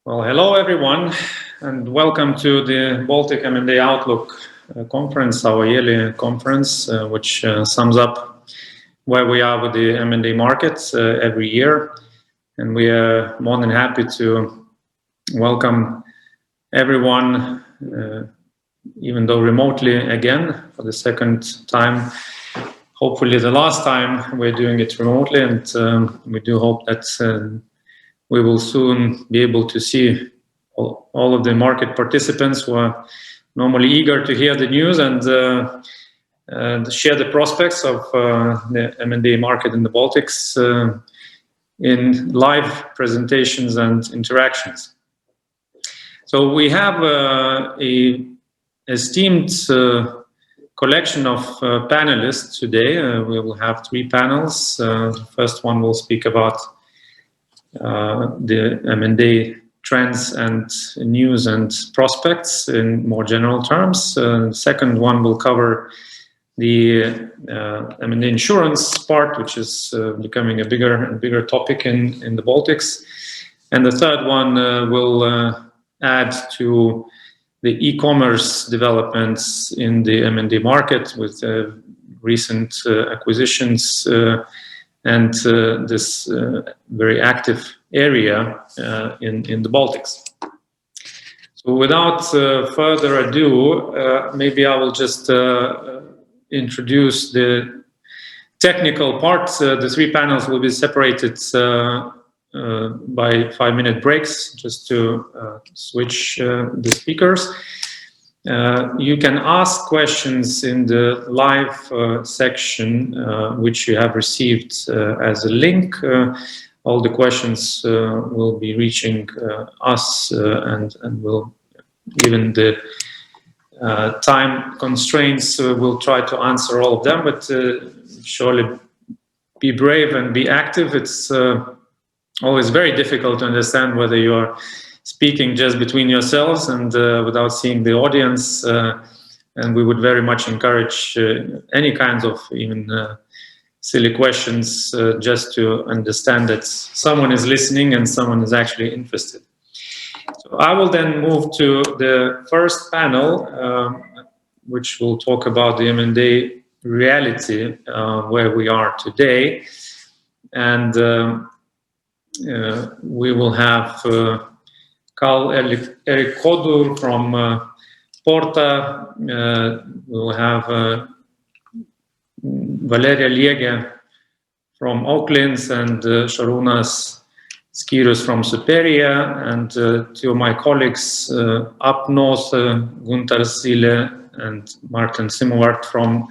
Well, hello everyone, and welcome to the Baltic M&A Outlook conference, our yearly conference, which sums up where we are with the M&A markets every year. And we are more than happy to welcome everyone, even though remotely again, for the second time. Hopefully the last time we're doing it remotely, and we do hope that we will soon be able to see all of the market participants who are normally eager to hear the news and share the prospects of the M&A market in the Baltics in live presentations and interactions. So we have a esteemed collection of panelists today. We will have 3 panels. The first one will speak about the M&A trends and news and prospects in more general terms. The second one will cover the M&A insurance part, which is becoming a bigger and bigger topic in the Baltics. And the third one will add to the e-commerce developments in the M&A market with recent acquisitions and this very active area in the Baltics. So without further ado, maybe I will just introduce the technical part. The 3 panels will be separated by 5-minute breaks just to switch the speakers. You can ask questions in the live section, which you have received as a link. All the questions will be reaching us, and will, given the time constraints, we'll try to answer all of them, but surely be brave and be active. It's always very difficult to understand whether you are speaking just between yourselves and without seeing the audience, and we would very much encourage any kinds of even silly questions just to understand that someone is listening and someone is actually interested. So I will then move to the first panel, which will talk about the M&A reality where we are today, and we will have Carl Erik Kodur from Porta. We will have Valeria Liege from Oaklands and Šarūnas Skyrius from Superia, and 2 of my colleagues up north, Gunter Zile and Martin Simovart from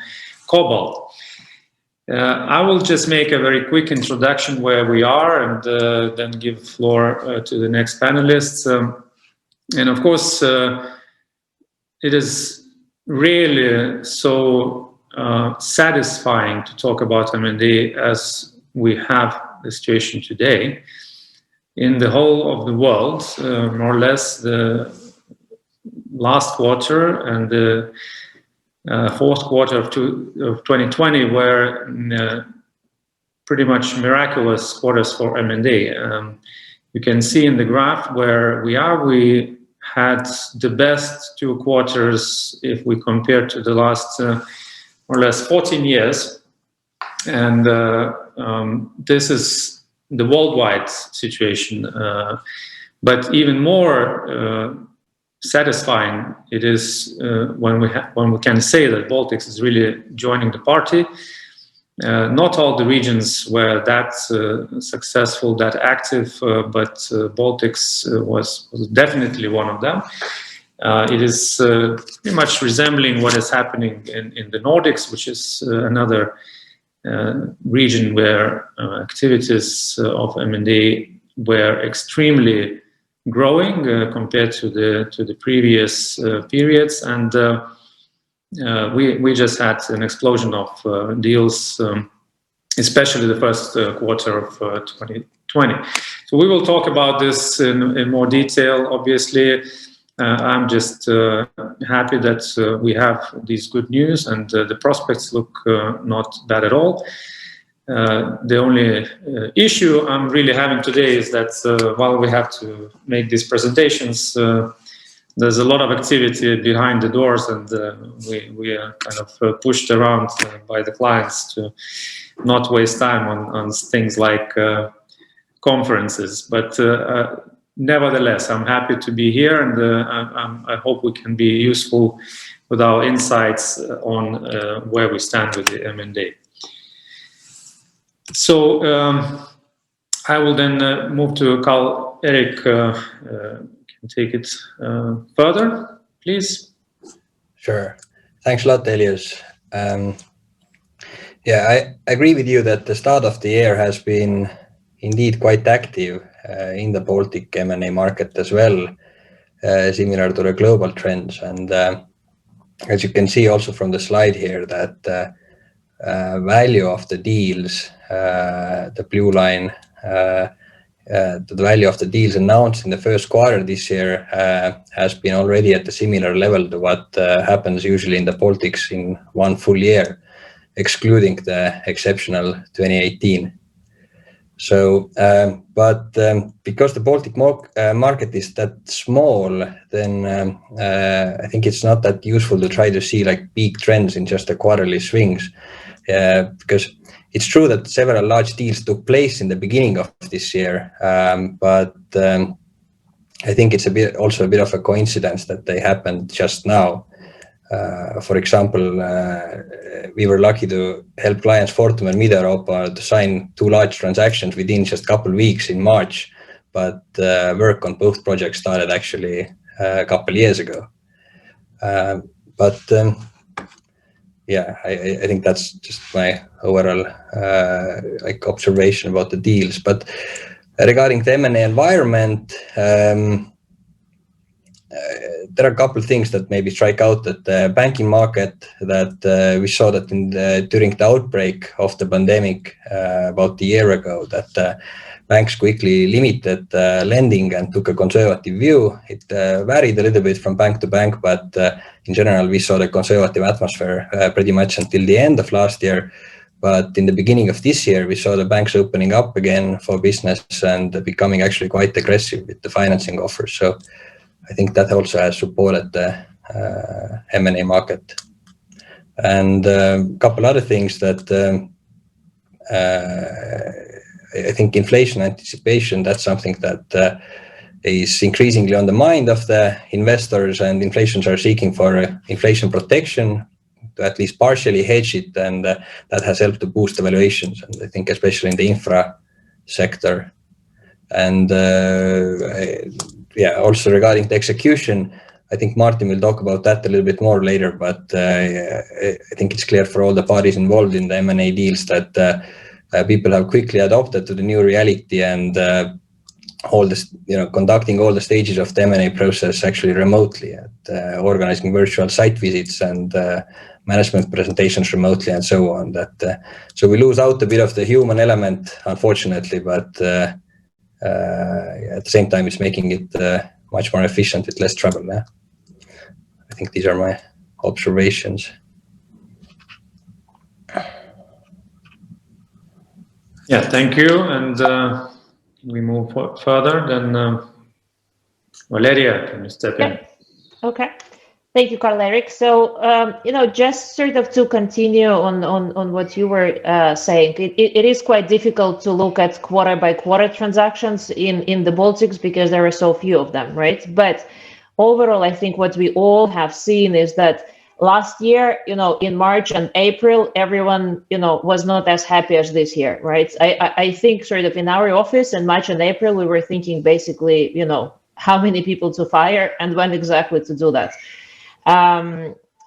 Cobalt. I will just make a very quick introduction where we are, and then give floor to the next panelists. And of course, it is really so satisfying to talk about M&A as we have the situation today. In the whole of the world, more or less, the last quarter and the fourth quarter of 2020 were pretty much miraculous quarters for M&A. You can see in the graph where we are. We had the best 2 quarters if we compare to the last more or less 14 years. And this is the worldwide situation. But even more satisfying it is when we can say that Baltics is really joining the party. Not all the regions were that successful, that active, but Baltics was definitely one of them. It is pretty much resembling what is happening in the Nordics, which is another region where activities of M&A were extremely growing compared to the previous periods, and we just had an explosion of deals, especially the first quarter of 2020. So we will talk about this in more detail. Obviously, I'm just happy that we have these good news, and the prospects look not bad at all. The only issue I'm really having today is that while we have to make these presentations, there's a lot of activity behind the doors, and we are kind of pushed around by the clients to not waste time on things like conferences. But nevertheless, I'm happy to be here, and I hope we can be useful with our insights on where we stand with the M&A. So I will then move to Carl Erik. Can take it further, please. Sure. Thanks a lot, Elias. Yeah, I agree with you that the start of the year has been indeed quite active in the Baltic M&A market as well, similar to the global trends. And as you can see also from the slide here, that value of the deals, the blue line, the value of the deals announced in the first quarter this year has been already at a similar level to what happens usually in the Baltics in one full year, excluding the exceptional 2018. So, but because the Baltic market is that small, then I think it's not that useful to try to see like big trends in just the quarterly swings, because it's true that several large deals took place in the beginning of this year, but I think it's also a bit of a coincidence that they happened just now. For example, we were lucky to help clients Fortum and Mid-Europa to sign 2 large transactions within just a couple of weeks in March, but work on both projects started actually a couple of years ago. Yeah, I think that's just my overall like observation about the deals. But regarding the M&A environment, there are a couple of things that maybe strike out at the banking market that we saw that during the outbreak of the pandemic about a year ago, that banks quickly limited lending and took a conservative view. It varied a little bit from bank to bank, but in general, we saw the conservative atmosphere pretty much until the end of last year. But in the beginning of this year, we saw the banks opening up again for business and becoming actually quite aggressive with the financing offers. So I think that also has supported the M&A market. And a couple other things that I think inflation anticipation, that's something that is increasingly on the mind of the investors, and inflations are seeking for inflation protection to at least partially hedge it, and that has helped to boost the valuations, and I think especially in the infra sector. And yeah, also regarding the execution, I think Martin will talk about that a little bit more later, but I think it's clear for all the parties involved in the M&A deals that people have quickly adopted to the new reality, and all this, conducting all the stages of the M&A process actually remotely, organizing virtual site visits and management presentations remotely, and so on. So we lose out a bit of the human element, unfortunately, but at the same time, it's making it much more efficient with less trouble. Yeah? I think these are my observations. Yeah, thank you. And we move further. Then Valeria, can you step in? Okay. Thank you, Carl Erik. So, just sort of to continue on what you were saying, it is quite difficult to look at quarter by quarter transactions in the Baltics because there are so few of them, right? But overall, I think what we all have seen is that last year, in March and April, everyone, was not as happy as this year, right? I think sort of in our office in March and April, we were thinking basically, how many people to fire and when exactly to do that.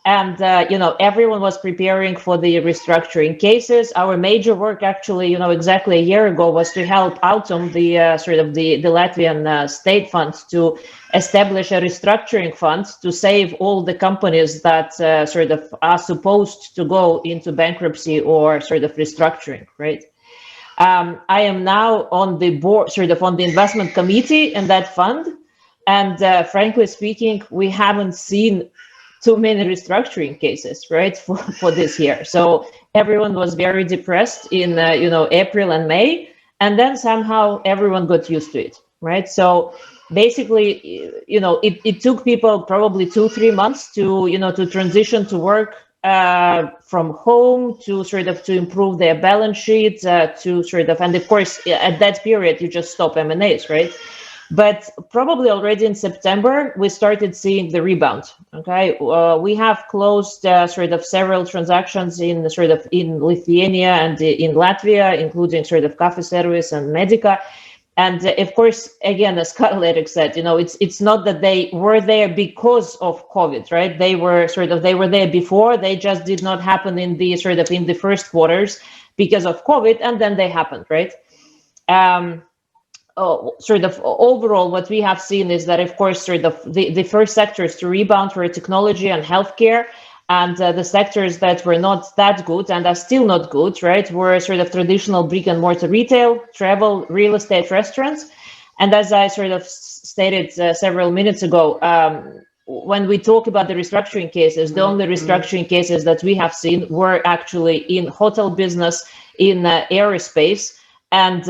And everyone was preparing for the restructuring cases. Our major work, actually, exactly a year ago, was to help Autumn, the Latvian state fund, to establish a restructuring fund to save all the companies that are supposed to go into bankruptcy or restructuring, right? I am now on the board, on the investment committee in that fund, and frankly speaking, we haven't seen too many restructuring cases, right, for this year. So everyone was very depressed in April and May, and then somehow everyone got used to it, right? So basically, it took people probably 2-3 months to transition to work from home, to to improve their balance sheet, and of course at that period you just stop M&As, right? But probably already in September, we started seeing the rebound. Okay, we have closed several transactions in Lithuania and in Latvia, including Cafe Service and Medica. And of course, again, as Karl-Erik said, it's not that they were there because of COVID, right? They were there before. They just did not happen in the in the first quarters because of COVID, and then they happened, right? Overall, what we have seen is that, of course, the first sectors to rebound were technology and healthcare, and the sectors that were not that good and are still not good, right, were traditional brick and mortar retail, travel, real estate, restaurants. And as I stated several minutes ago, when we talk about the restructuring cases, the only restructuring cases that we have seen were actually in hotel business, in aerospace, and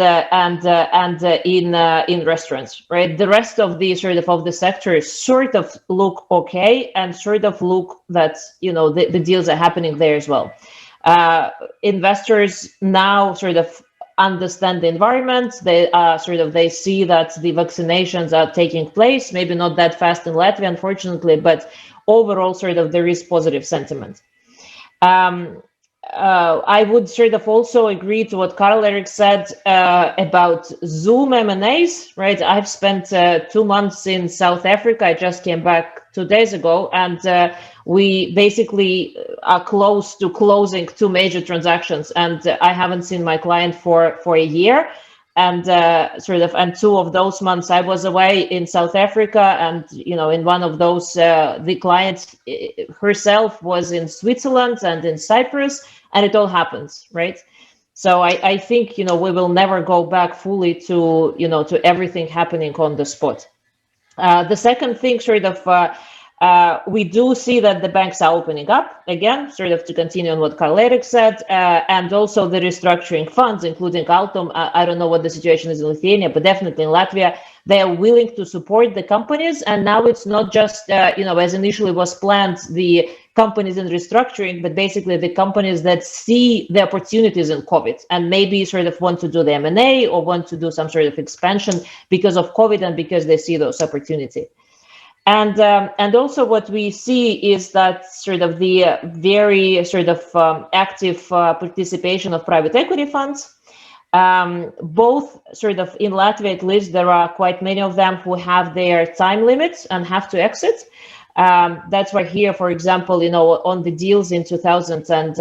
in restaurants, right? The rest of the of the sectors look okay, and look that the deals are happening there as well. Investors now understand the environment. They they see that the vaccinations are taking place, maybe not that fast in Latvia, unfortunately, but overall there is positive sentiment. I would also agree to what Karl-Erik said about Zoom M&As, right? I've spent 2 months in South Africa. I just came back 2 days ago, and we basically are close to closing 2 major transactions, and I haven't seen my client for a year. And and 2 of those months I was away in South Africa, and in one of those the client herself was in Switzerland and in Cyprus, and it all happens, right? So I think we will never go back fully to to everything happening on the spot. The second thing, we do see that the banks are opening up again, to continue on what Karl-Erik said, and also the restructuring funds, including Altum. I don't know what the situation is in Lithuania, but definitely in Latvia, they are willing to support the companies. And now it's not just, as initially was planned, the companies in restructuring, but basically the companies that see the opportunities in COVID and maybe want to do the M&A or want to do some expansion because of COVID and because they see those opportunities. And also what we see is that the very active participation of private equity funds, both in Latvia, at least, there are quite many of them who have their time limits and have to exit. That's why here, for example, on the deals in 2000 and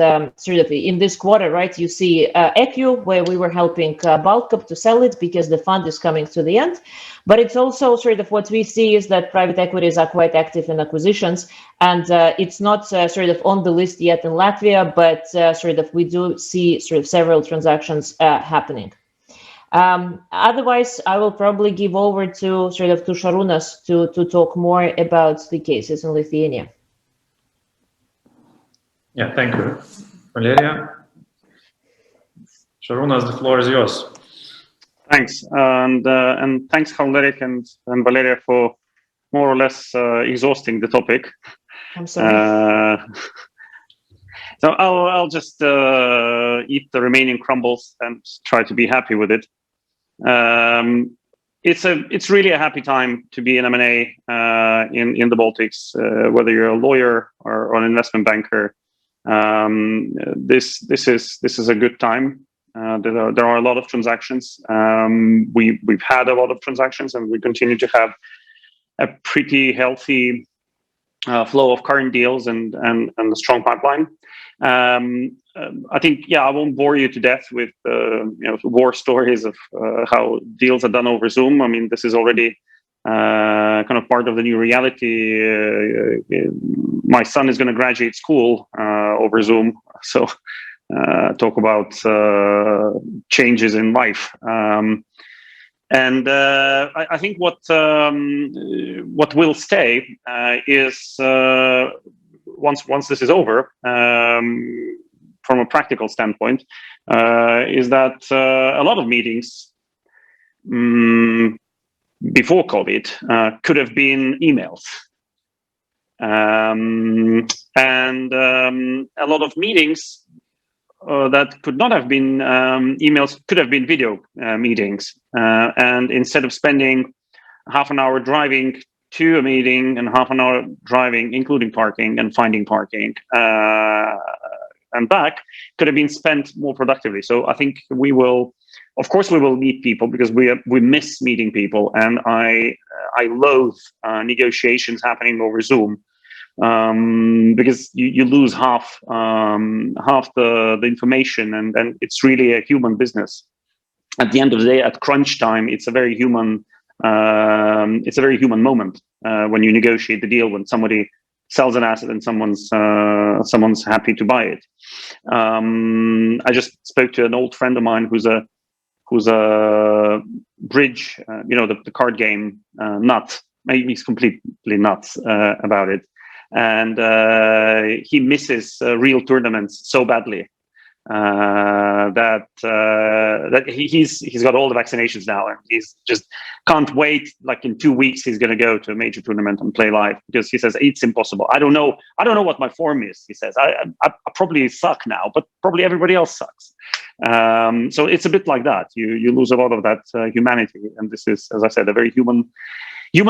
in this quarter, right, you see EQ, where we were helping Baltic to sell it because the fund is coming to the end. But it's also what we see is that private equities are quite active in acquisitions, and it's not on the list yet in Latvia, but we do see several transactions happening. Otherwise, I will probably give over to to Šarūnas to talk more about the cases in Lithuania. Yeah, thank you, Valeria. Šarūnas, the floor is yours. Thanks, and thanks, Karl-Erik and Valeria, for more or less exhausting the topic. I'm sorry. So I'll just eat the remaining crumbles and try to be happy with it. It's really a happy time to be in M&A in the Baltics, whether you're a lawyer or an investment banker. This is a good time. There are a lot of transactions. We've had a lot of transactions, and we continue to have a pretty healthy flow of current deals and the strong pipeline. I think, I won't bore you to death with war stories of how deals are done over Zoom. I mean, this is already kind of part of the new reality. My son is going to graduate school over Zoom, so talk about changes in life. And I think what will stay is once this is over, from a practical standpoint, is that a lot of meetings before COVID could have been emails, and a lot of meetings that could not have been emails could have been video meetings, and instead of spending half an hour driving to a meeting and half an hour driving, including parking and finding parking and back, could have been spent more productively. So I think we will meet people because we miss meeting people, and I loathe negotiations happening over Zoom. Because you lose half the information, and it's really a human business. At the end of the day, at crunch time, it's a very human moment when you negotiate the deal, when somebody sells an asset and someone's happy to buy it. I just spoke to an old friend of mine who's a bridge, the card game nut. He's completely nuts about it. And he misses real tournaments so badly that he's got all the vaccinations now, and he's just can't wait. Like in 2 weeks, he's going to go to a major tournament and play live, because he says it's impossible. I don't know what my form is. He says I probably suck now, but probably everybody else sucks. So it's a bit like that. You lose a lot of that humanity, and this is, as I said, a very human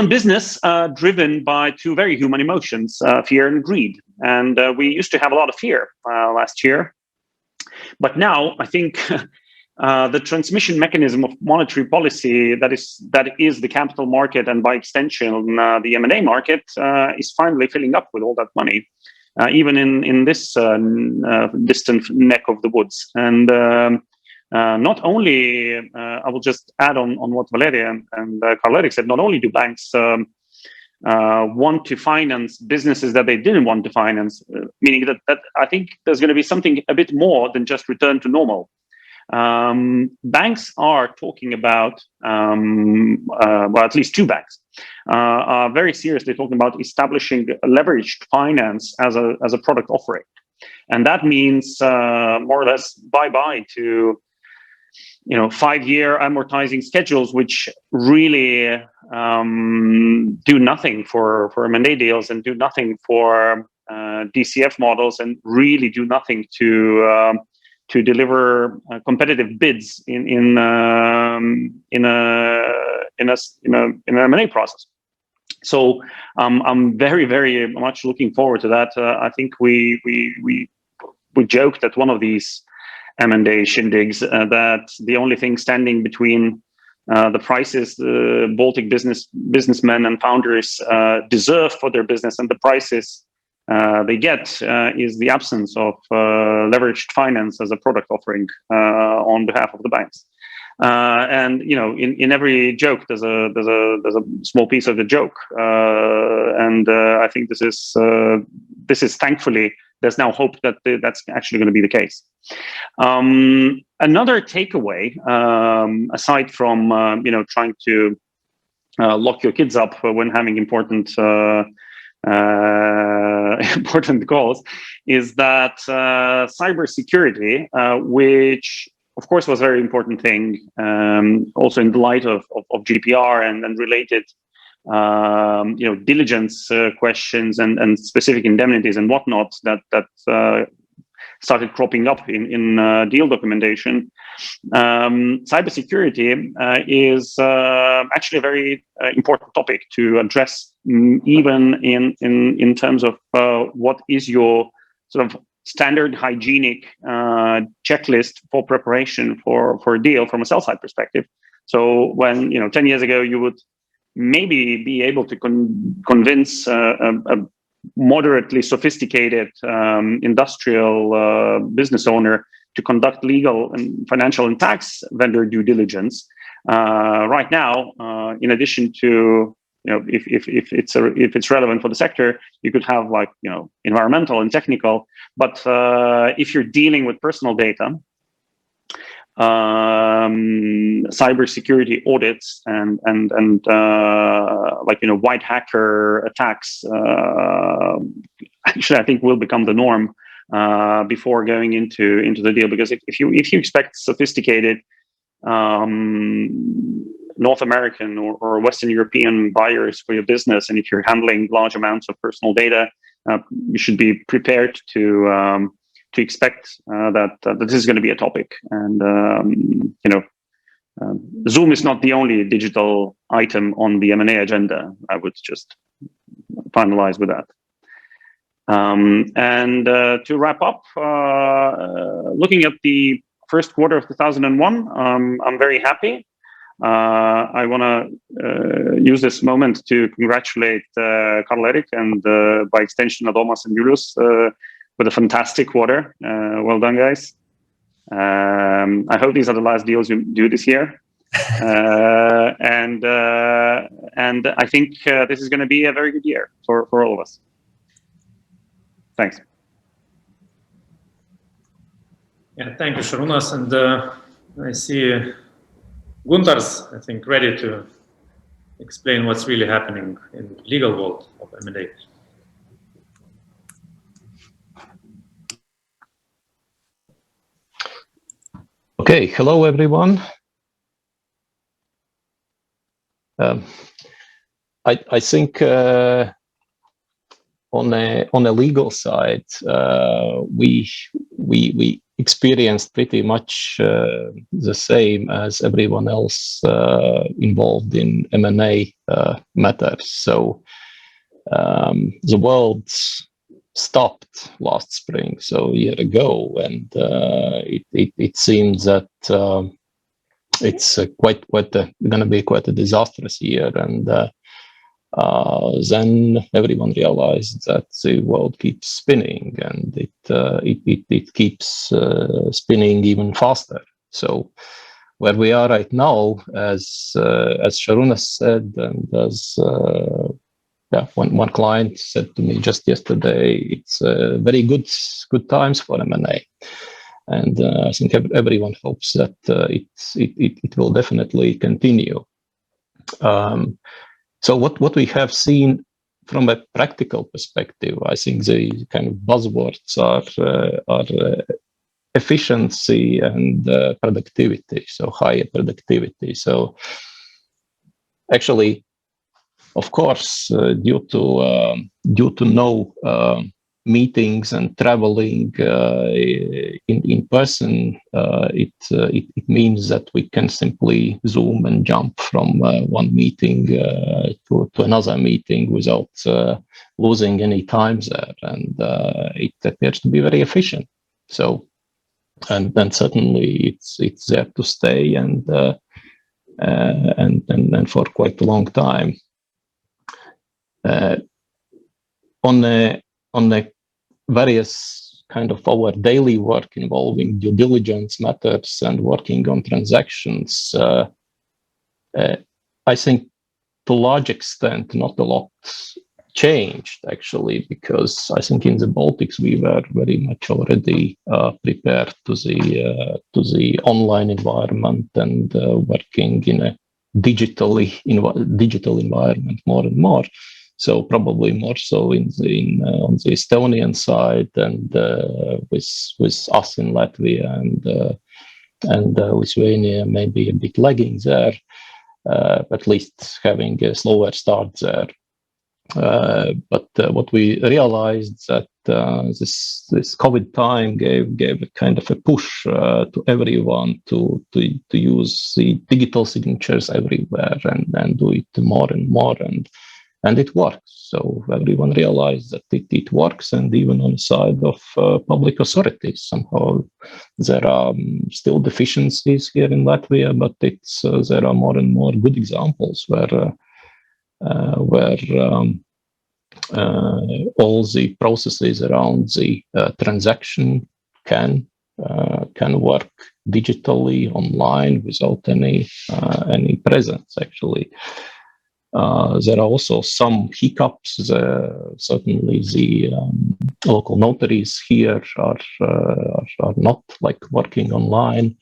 business driven by two very human emotions, fear and greed. And we used to have a lot of fear last year. But now I think the transmission mechanism of monetary policy that is the capital market, and by extension the M&A market, is finally filling up with all that money, even in this distant neck of the woods. And not only, I will just add on what Valeria and Karl-Erik said, not only do banks want to finance businesses that they didn't want to finance, meaning that I think there's going to be something a bit more than just return to normal. Banks are talking about, well, at least two banks are very seriously talking about establishing leveraged finance as a product offering. And that means more or less bye-bye to 5-year amortizing schedules, which really do nothing for M&A deals, and do nothing for DCF models, and really do nothing to deliver competitive bids in an M&A process. So I'm very, very much looking forward to that. I think we joked at one of these M&A shindigs that the only thing standing between the prices the Baltic businessmen and founders deserve for their business and the prices they get is the absence of leveraged finance as a product offering on behalf of the banks. And in every joke there's a small piece of the joke, and I think this is thankfully, there's now hope that that's actually going to be the case. Another takeaway, aside from trying to lock your kids up when having important calls, is that cybersecurity, which of course was a very important thing, also in the light of GDPR and related diligence questions and specific indemnities and whatnot that started cropping up in deal documentation. Cybersecurity is actually a very important topic to address, even in terms of what is your sort of standard hygienic checklist for preparation for a deal from a sell side perspective. So when 10 years ago you would maybe be able to convince a moderately sophisticated industrial business owner to conduct legal and financial and tax vendor due diligence. Right now, in addition to, if it's relevant for the sector, you could have like, environmental and technical. But if you're dealing with personal data, cybersecurity audits and white hacker attacks, actually I think will become the norm before going into the deal. Because if you expect sophisticated North American or Western European buyers for your business, and if you're handling large amounts of personal data, you should be prepared to expect that this is going to be a topic. And Zoom is not the only digital item on the M&A agenda. I would just finalize with that. And to wrap up, looking at the first quarter of 2001, I'm very happy. I want to use this moment to congratulate Karl-Erik and by extension Adomas and Julius with a fantastic quarter. Well done, guys. I hope these are the last deals you do this year. And I think this is going to be a very good year for all of us. Thanks. Yeah, thank you, Šarūnas. And I see Guntar's, I think, ready to explain what's really happening in the legal world of M&A. Okay, hello everyone. I think on a legal side, we experienced pretty much the same as everyone else involved in M&A matters. So the world stopped last spring, so a year ago, and it seems that it's going to be quite a disastrous year. And then everyone realized that the world keeps spinning, and it keeps spinning even faster. So where we are right now, as Šarūnas said, and as one client said to me just yesterday, it's very good times for M&A, and I think everyone hopes that it will definitely continue. So what we have seen from a practical perspective, I think the kind of buzzwords are efficiency and productivity, so higher productivity. So actually, of course, due to no meetings and traveling in person, it means that we can simply Zoom and jump from one meeting to another meeting without losing any time there, and it appears to be very efficient. So, and then certainly it's there to stay, and for quite a long time. On the various kind of our daily work involving due diligence matters and working on transactions, I think to a large extent not a lot changed actually, because I think in the Baltics we were very much already prepared to the online environment and working in a digital environment more and more. So probably more so on the Estonian side, and with us in Latvia and Lithuania maybe a bit lagging there, at least having a slower start there. But what we realized that this COVID time gave a kind of a push to everyone to use the digital signatures everywhere and do it more and more, and it works. So everyone realized that it works, and even on the side of public authorities, somehow there are still deficiencies here in Latvia, but there are more and more good examples where all the processes around the transaction can work digitally online without any presence. Actually, there are also some hiccups. Certainly, the local notaries here are not like working online,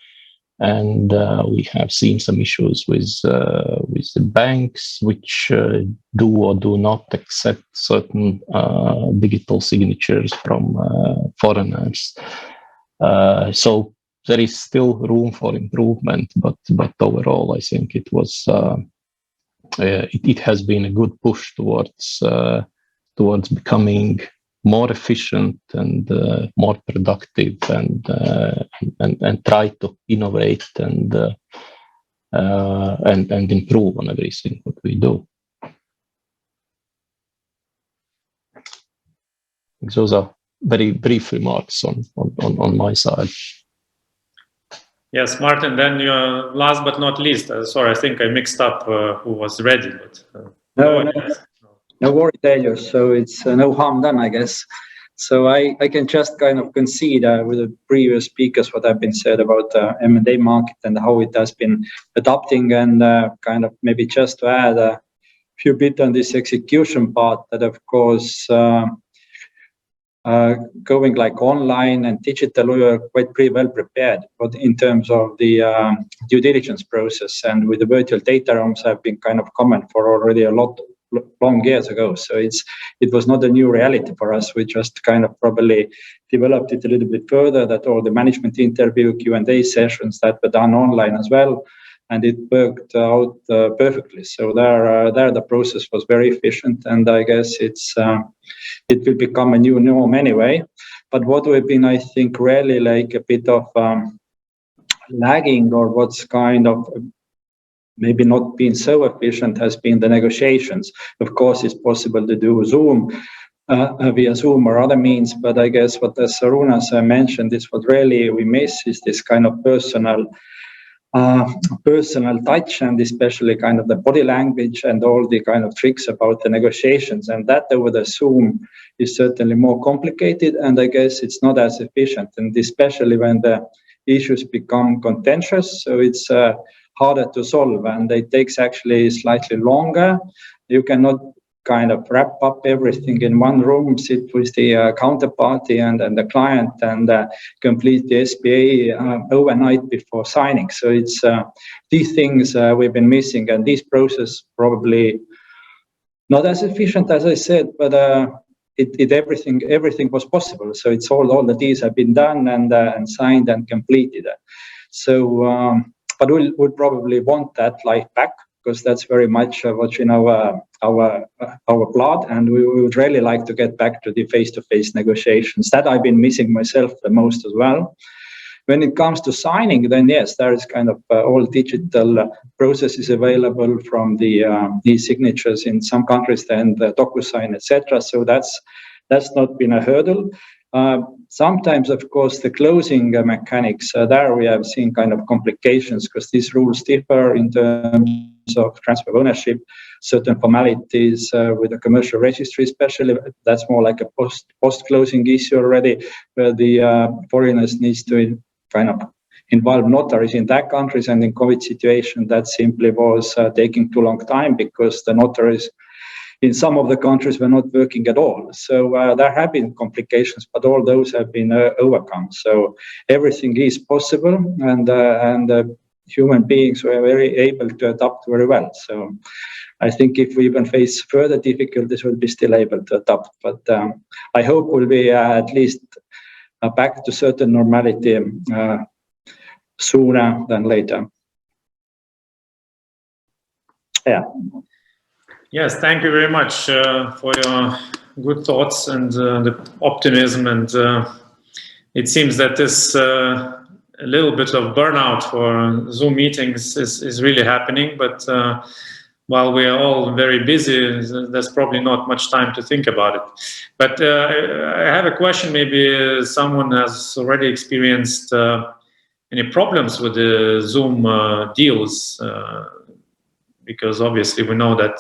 and we have seen some issues with the banks, which do or do not accept certain digital signatures from foreigners. So there is still room for improvement, but overall, I think it was it has been a good push towards becoming more efficient and more productive, and try to innovate and improve on everything what we do. Those are very brief remarks on my side. Yes, Martin, then you're last but not least. Sorry, I think I mixed up who was ready. But, no worry, Taylor. So it's no harm done, I guess. So I can just kind of concede with the previous speakers what have been said about the M&A market and how it has been adapting, and kind of maybe just to add a few bit on this execution part, that of course going like online and digital, we were quite pretty well prepared, but in terms of the due diligence process, and with the virtual data rooms have been kind of common for already a long years ago. So it was not a new reality for us. We just kind of probably developed it a little bit further, that all the management interview Q&A sessions that were done online as well, and it worked out perfectly. So there the process was very efficient, and I guess it will become a new norm anyway. But what we've been, I think, really like a bit of lagging, or what's kind of maybe not been so efficient, has been the negotiations. Of course, it's possible to do via Zoom or other means, but I guess what Šarūnas mentioned is what really we miss is this kind of personal touch, and especially kind of the body language and all the kind of tricks about the negotiations. And that over the Zoom is certainly more complicated, and I guess it's not as efficient, and especially when the issues become contentious, so it's harder to solve, and it takes actually slightly longer. You cannot kind of wrap up everything in one room, sit with the counterparty and the client, and complete the SPA overnight before signing. So it's these things we've been missing, and this process probably not as efficient as I said, but everything was possible. So it's all the deals have been done and signed and completed. So but we'll probably want that life back, because that's very much what's in our blood, and we would really like to get back to the face-to-face negotiations. That I've been missing myself the most as well. When it comes to signing, then yes, there is kind of all digital processes available from the e-signatures in some countries, then the DocuSign, etc. So that's not been a hurdle. Sometimes, of course, the closing mechanics, there we have seen kind of complications, because these rules differ in terms of transfer of ownership, certain formalities with the commercial registry especially. That's more like a post-closing issue already, where the foreigners needs to kind of involve notaries in that countries, and in COVID situation that simply was taking too long time, because the notaries in some of the countries were not working at all. So there have been complications, but all those have been overcome. So everything is possible, and human beings were very able to adapt very well. So I think if we even face further difficulties, we'll be still able to adapt. But I hope we'll be at least back to certain normality sooner than later. Yeah. Yes, thank you very much for your good thoughts and the optimism. And it seems that this a little bit of burnout for Zoom meetings is really happening. But while we are all very busy, there's probably not much time to think about it. But I have a question. Maybe someone has already experienced any problems with the Zoom deals. Because obviously we know that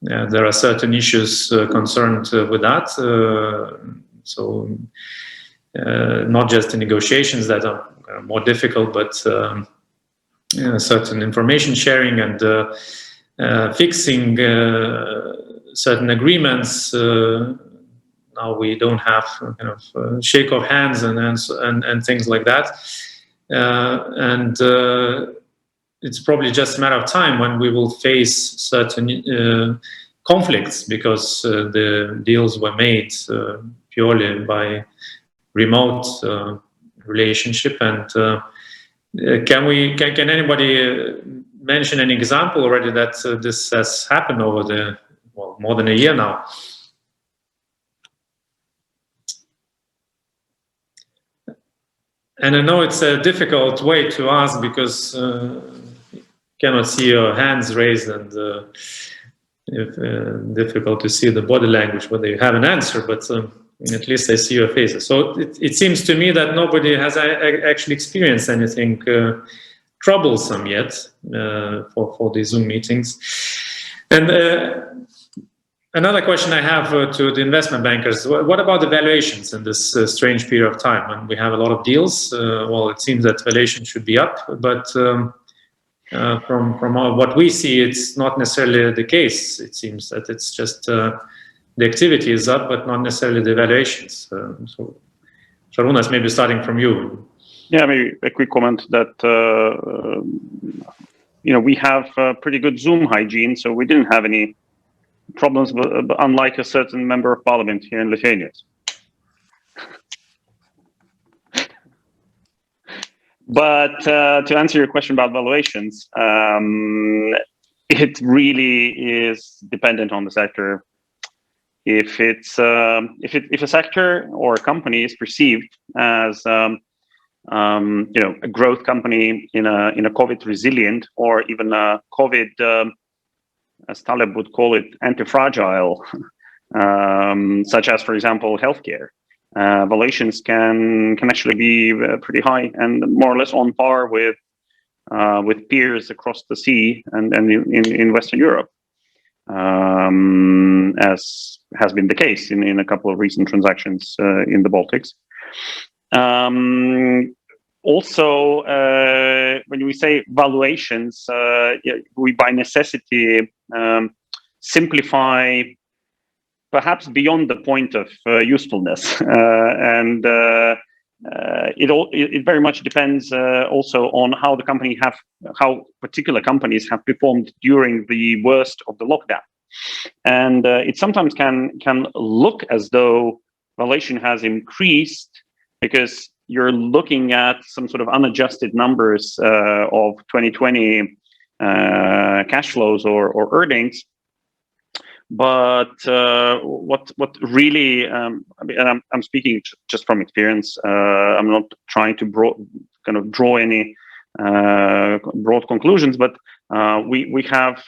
there are certain issues concerned with that. So not just the negotiations that are more difficult, but certain information sharing and fixing certain agreements. Now we don't have kind of shake of hands and things like that. And it's probably just a matter of time when we will face certain conflicts, because the deals were made purely by remote relationship. And can anybody mention an example already that this has happened over more than a year now? And I know it's a difficult way to ask, because cannot see your hands raised, and difficult to see the body language whether you have an answer, but at least I see your faces. So it seems to me that nobody has actually experienced anything troublesome yet for these Zoom meetings. And another question I have to the investment bankers: what about the valuations in this strange period of time when we have a lot of deals? Well, it seems that valuation should be up, but from what we see, it's not necessarily the case. It seems that it's just the activity is up, but not necessarily the valuations. So, Šarūnas, maybe starting from you. Yeah, maybe a quick comment that we have pretty good Zoom hygiene, so we didn't have any problems, but unlike a certain member of parliament here in Lithuania. But to answer your question about valuations, it really is dependent on the sector. If it's if a sector or a company is perceived as a growth company in a COVID resilient, or even a COVID, as Taleb would call it, anti-fragile, such as, for example, healthcare, valuations can actually be pretty high and more or less on par with peers across the sea and in Western Europe, as has been the case in a couple of recent transactions in the Baltics. Also, when we say valuations, we by necessity simplify perhaps beyond the point of usefulness, and it very much depends also on how particular companies have performed during the worst of the lockdown, and it sometimes can look as though valuation has increased because you're looking at some sort of unadjusted numbers of 2020 cash flows or earnings. But what really, and I'm speaking just from experience. I'm not trying to draw any broad conclusions, but we have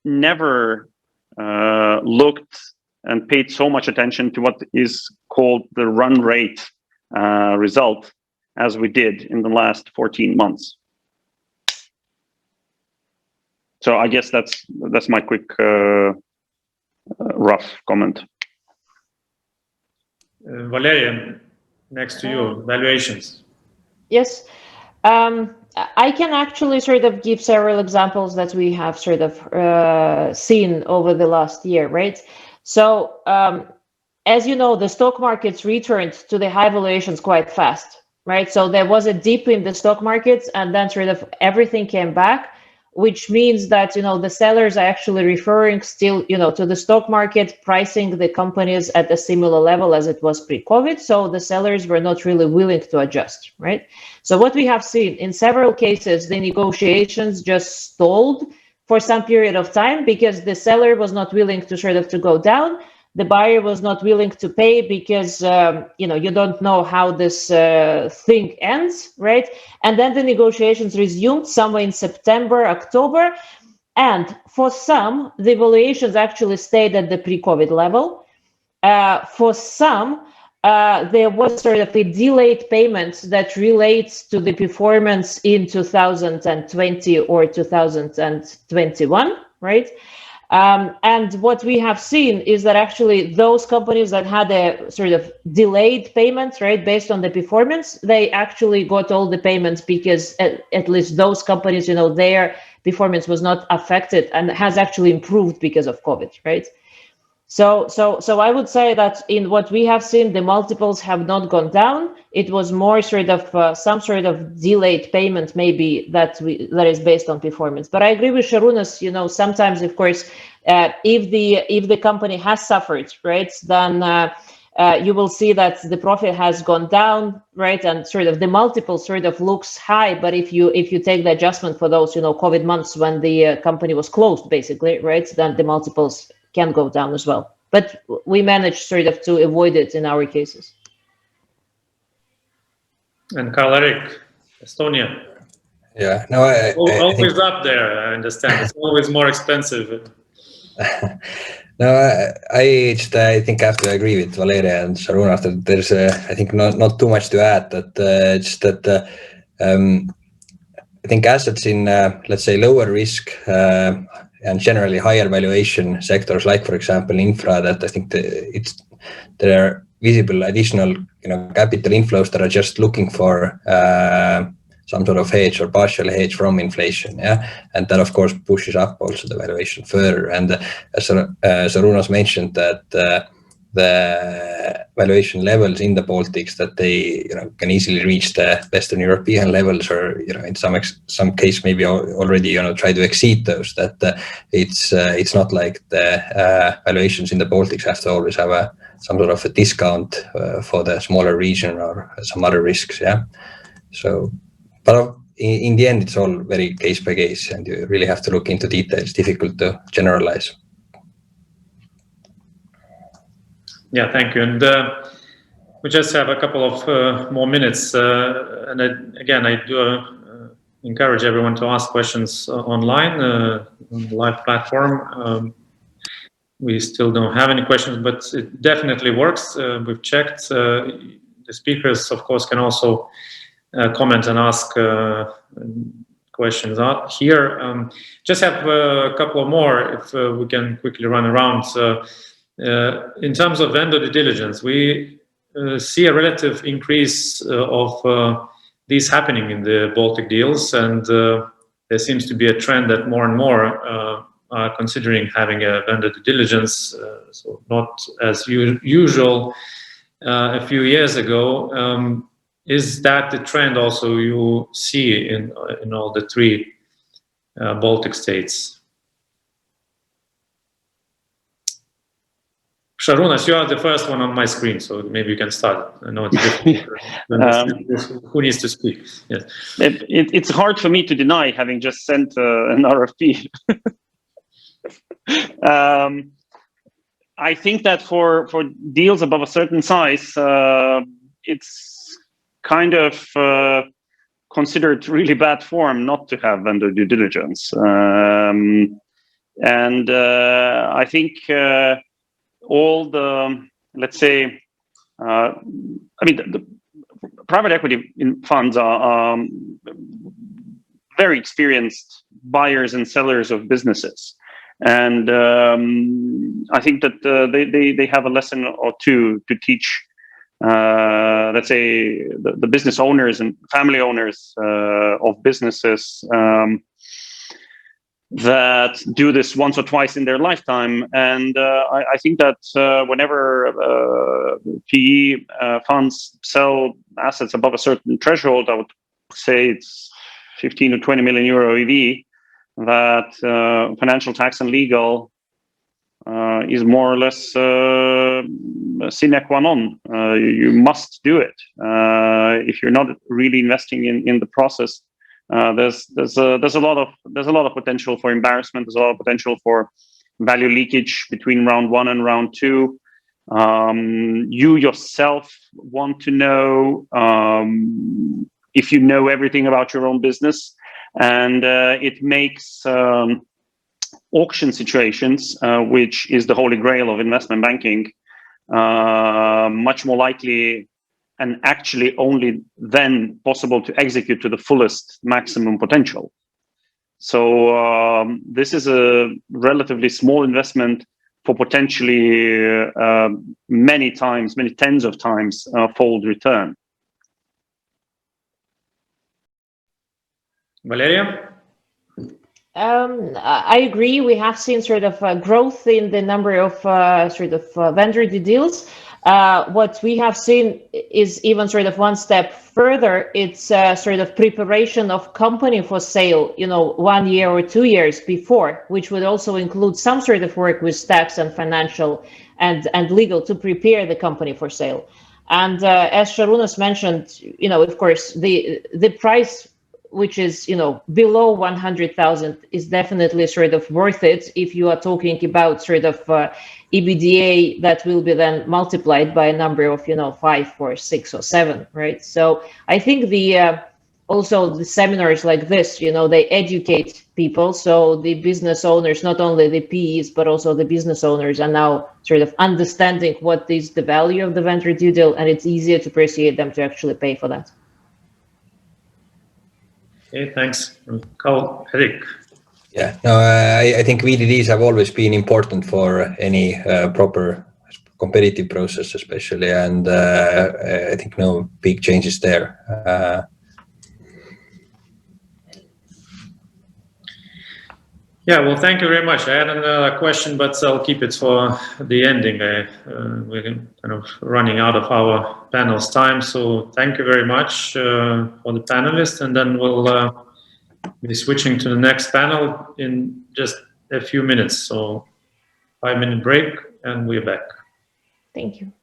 never looked and paid so much attention to what is called the run rate result as we did in the last 14 months. So I guess that's my quick rough comment. Valeria, next to you, valuations. Yes. I can actually sort of give several examples that we have sort of seen over the last year, right? So as you know, the stock markets returned to the high valuations quite fast, right? So there was a dip in the stock markets, and then sort of everything came back, which means that, the sellers are actually referring still, to the stock market, pricing the companies at a similar level as it was pre-COVID. So the sellers were not really willing to adjust, right? So what we have seen in several cases, the negotiations just stalled for some period of time because the seller was not willing to sort of to go down. The buyer was not willing to pay because, you don't know how this thing ends, right? And then the negotiations resumed somewhere in September, October. And for some, the valuations actually stayed at the pre-COVID level. For some, there was sort of a delayed payment that relates to the performance in 2020 or 2021, right? And what we have seen is that actually those companies that had a sort of delayed payments, right, based on the performance, they actually got all the payments because at least those companies, their performance was not affected and has actually improved because of COVID, right? So I would say that in what we have seen, the multiples have not gone down. It was more sort of some sort of delayed payment, maybe that is based on performance. But I agree with Šarūnas. Sometimes, of course, if the company has suffered, right, then you will see that the profit has gone down, right, and sort of the multiple sort of looks high. But if you take the adjustment for those COVID months when the company was closed, basically, right, then the multiples can go down as well. But we managed sort of to avoid it in our cases. And Karl-Erik, Estonia. Yeah, no, I always think... up there, I understand. It's always more expensive. No, I think I have to agree with Valeria and Šarūnas that there's I think not too much to add. That I think assets in let's say lower risk and generally higher valuation sectors, like for example infra, that I think there are visible additional capital inflows that are just looking for some sort of hedge or partial hedge from inflation, and that of course pushes up also the valuation further. And as Šarūnas mentioned, that the valuation levels in the Baltics, that they can easily reach the Western European levels, or in some case maybe already try to exceed those. That it's not like the valuations in the Baltics have to always have some sort of a discount for the smaller region or some other risks. So, but in the end, it's all very case by case, and you really have to look into details. Difficult to generalize. Yeah, thank you. And we just have a couple of more minutes. And I do encourage everyone to ask questions online on the live platform. We still don't have any questions, but it definitely works. We've checked. The speakers, of course, can also comment and ask questions out here. Just have a couple of more if we can quickly run around. In terms of vendor due diligence, we see a relative increase of these happening in the Baltic deals, and there seems to be a trend that more and more are considering having a vendor due diligence, so not as usual a few years ago. Is that the trend also you see in all the three Baltic states? Šarūnas, you are the first one on my screen, so maybe you can start. I know it's difficult to understand who needs to speak. Yes. It's hard for me to deny, having just sent an RFP. I think that for deals above a certain size, it's kind of considered really bad form not to have vendor due diligence. And I think all the, let's say, the private equity funds are very experienced buyers and sellers of businesses. And I think that they have a lesson or two to teach, let's say, the business owners and family owners of businesses that do this once or twice in their lifetime. And I think that whenever PE funds sell assets above a certain threshold, I would say it's 15 to 20 million euro EV, that financial, tax and legal is more or less sine qua non. You must do it. If you're not really investing in the process, there's a lot of potential for embarrassment. There's a lot of potential for value leakage between round one and round two. You yourself want to know if you know everything about your own business, and it makes auction situations, which is the holy grail of investment banking, much more likely and actually only then possible to execute to the fullest maximum potential. So this is a relatively small investment for potentially many tens of times fold return. Valeria? I agree. We have seen sort of growth in the number of vendor due deals. What we have seen is even sort of one step further. It's sort of preparation of company for sale, 1 year or 2 years before, which would also include some sort of work with tax and financial and legal to prepare the company for sale. And as Šarūnas mentioned, of course, the price, which is below 100,000, is definitely sort of worth it if you are talking about sort of EBITDA that will be then multiplied by a number of 5 or 6 or 7, right? So I think also the seminars like this, they educate people, so the business owners, not only the PEs but also the business owners, are now sort of understanding what is the value of the vendor due deal, and it's easier to persuade them to actually pay for that. Okay, thanks. Erik. Yeah, no, I think VDDs have always been important for any proper competitive process, especially, and I think no big changes there. Yeah, well, thank you very much. I had another question, but I'll keep it for the ending. We're kind of running out of our panel's time, so thank you very much for the panelists, and then we'll be switching to the next panel in just a few minutes. So 5-minute break, and we're back. Thank you.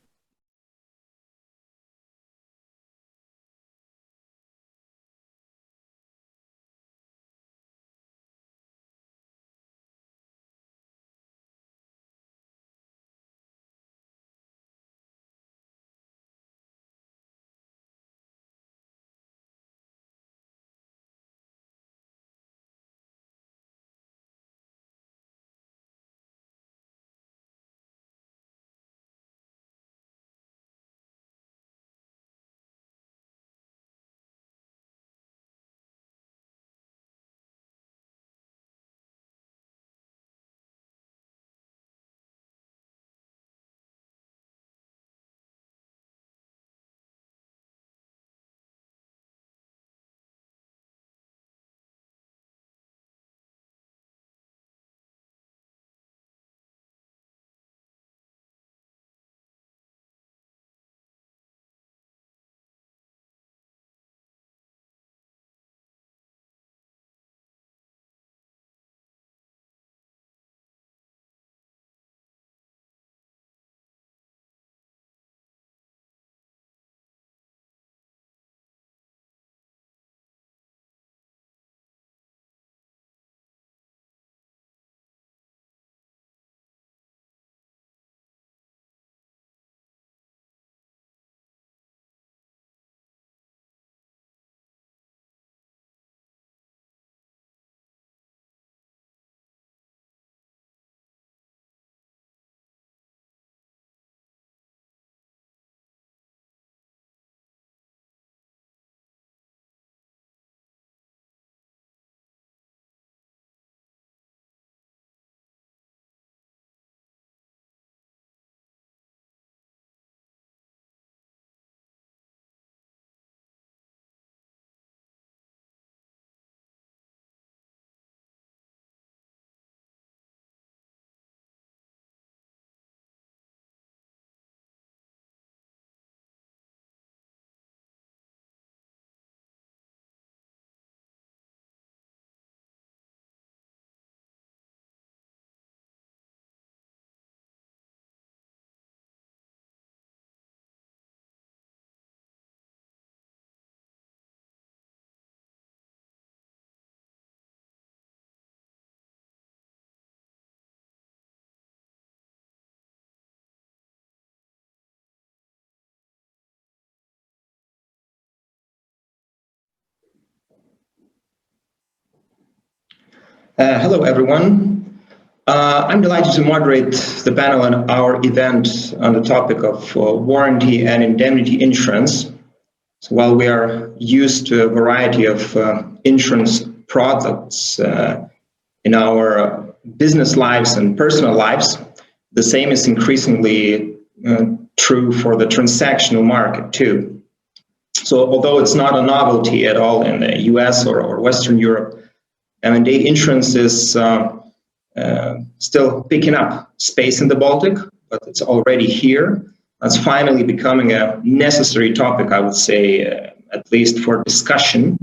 Hello, everyone. I'm delighted to moderate the panel on our event on the topic of warranty and indemnity insurance. So while we are used to a variety of insurance products in our business lives and personal lives. The same is increasingly true for the transactional market too. So although it's not a novelty at all in the US or Western Europe, M&A insurance is still picking up space in the Baltic, but it's already here. It's finally becoming a necessary topic, I would say, at least for discussion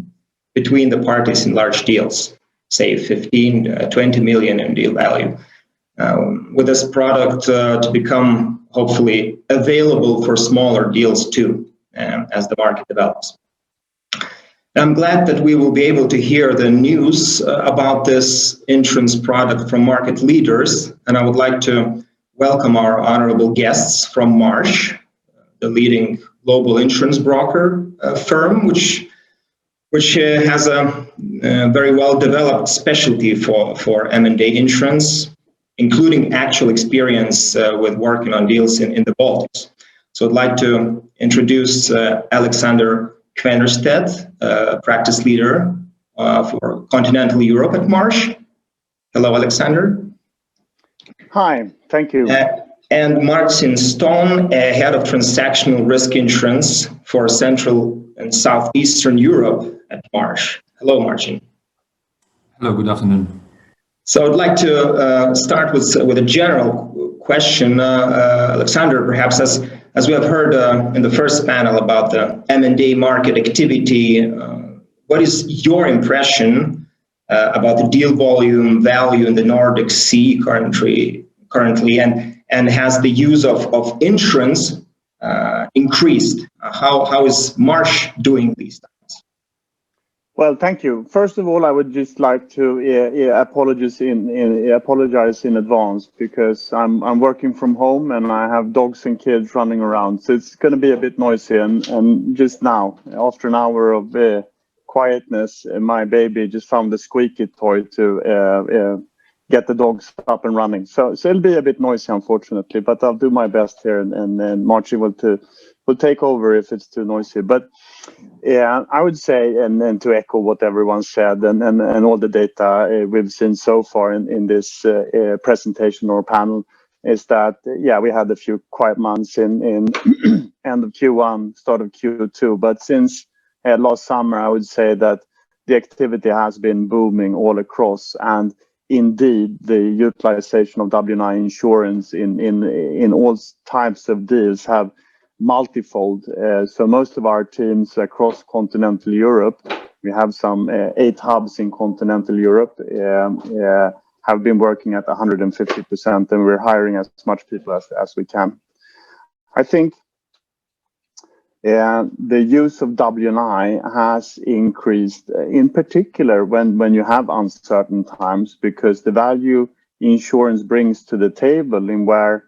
between the parties in large deals, say 15, 20 million in deal value. With this product to become hopefully available for smaller deals too, as the market develops. I'm glad that we will be able to hear the news about this insurance product from market leaders, and I would like to welcome our honorable guests from Marsh, the leading global insurance broker firm, which has a very well-developed specialty for M&A insurance, including actual experience with working on deals in the Baltics. So I'd like to introduce Alexander Kvenerstedt, practice leader for Continental Europe at Marsh. Hello, Alexander. Hi, thank you. And Martin Stone, head of transactional risk insurance for Central and Southeastern Europe at Marsh. Hello, Martin. Hello, good afternoon. So I'd like to start with a general question, Alexander, perhaps as we have heard in the first panel about the M&A market activity, what is your impression about the deal volume value in the Nordic Sea currently, and has the use of insurance increased? How is Marsh doing these times? Well, thank you. First of all, I would just like to apologize in advance because I'm working from home and I have dogs and kids running around, so it's going to be a bit noisy. And just now, after an hour of quietness, my baby just found a squeaky toy to get the dogs up and running. So it'll be a bit noisy, unfortunately, but I'll do my best here, and then Margie will take over if it's too noisy. But yeah, I would say, and to echo what everyone said, and all the data we've seen so far in this presentation or panel, is that we had a few quiet months in end of Q1, start of Q2, but since last summer, I would say that the activity has been booming all across, and indeed the utilization of W&I insurance in all types of deals have multifold. So most of our teams across continental Europe, we have some 8 hubs in continental Europe, have been working at 150%, and we're hiring as much people as we can. I think the use of W&I has increased, in particular when you have uncertain times, because the value insurance brings to the table in where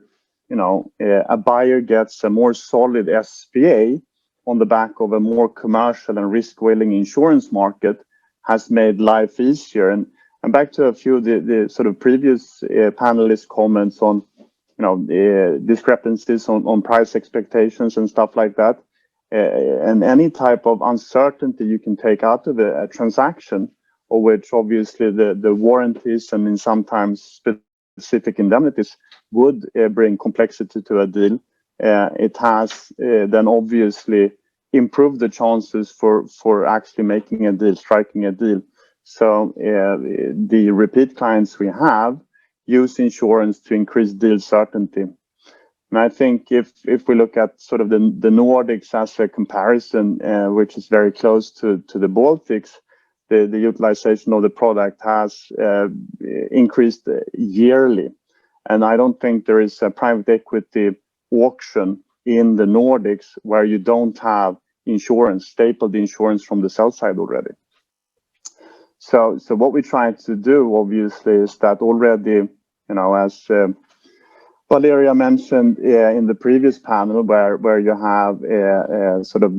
a buyer gets a more solid SPA on the back of a more commercial and risk-willing insurance market has made life easier. And back to a few of the sort of previous panelist comments on discrepancies on price expectations and stuff like that. And any type of uncertainty you can take out of a transaction, of which obviously the warranties and in sometimes specific indemnities would bring complexity to a deal. It has then obviously improved the chances for actually making a deal, striking a deal. So the repeat clients we have use insurance to increase deal certainty. And I think if we look at sort of the Nordics as a comparison, which is very close to the Baltics, the utilization of the product has increased yearly. And I don't think there is a private equity auction in the Nordics where you don't have insurance, stapled insurance from the sell side already. So what we try to do, obviously, is that already, as Valeria mentioned in the previous panel, where you have a sort of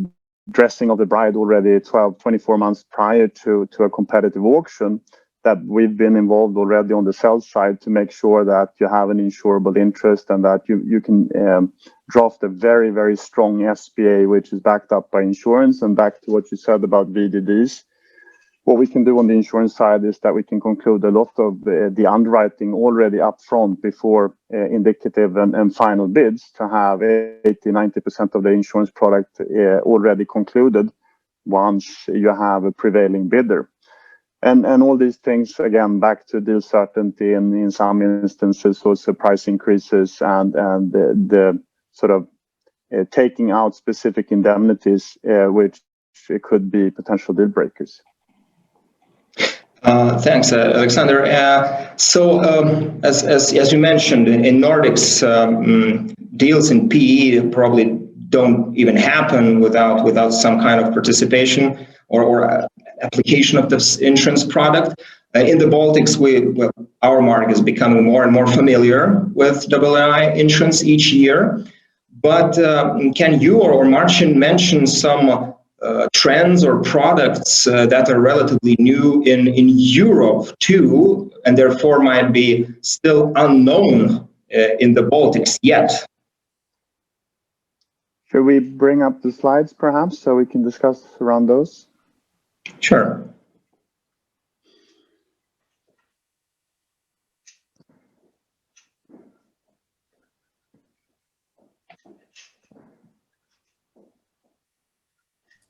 dressing of the bride already 24 months prior to a competitive auction, that we've been involved already on the sell side to make sure that you have an insurable interest and that you can draft a very, very strong SPA, which is backed up by insurance. And back to what you said about VDDs, what we can do on the insurance side is that we can conclude a lot of the underwriting already upfront before indicative and final bids to have 80-90% of the insurance product already concluded once you have a prevailing bidder. And all these things, again, back to deal certainty and in some instances also price increases and the sort of taking out specific indemnities, which could be potential deal breakers. Thanks, Alexander. As you mentioned, in Nordics, deals in PE probably don't even happen without some kind of participation or application of this insurance product. In the Baltics, our market is becoming more and more familiar with II insurance each year. But can you or Marcin mention some trends or products that are relatively new in Europe too, and therefore might be still unknown in the Baltics yet? Should we bring up the slides perhaps so we can discuss around those? Sure.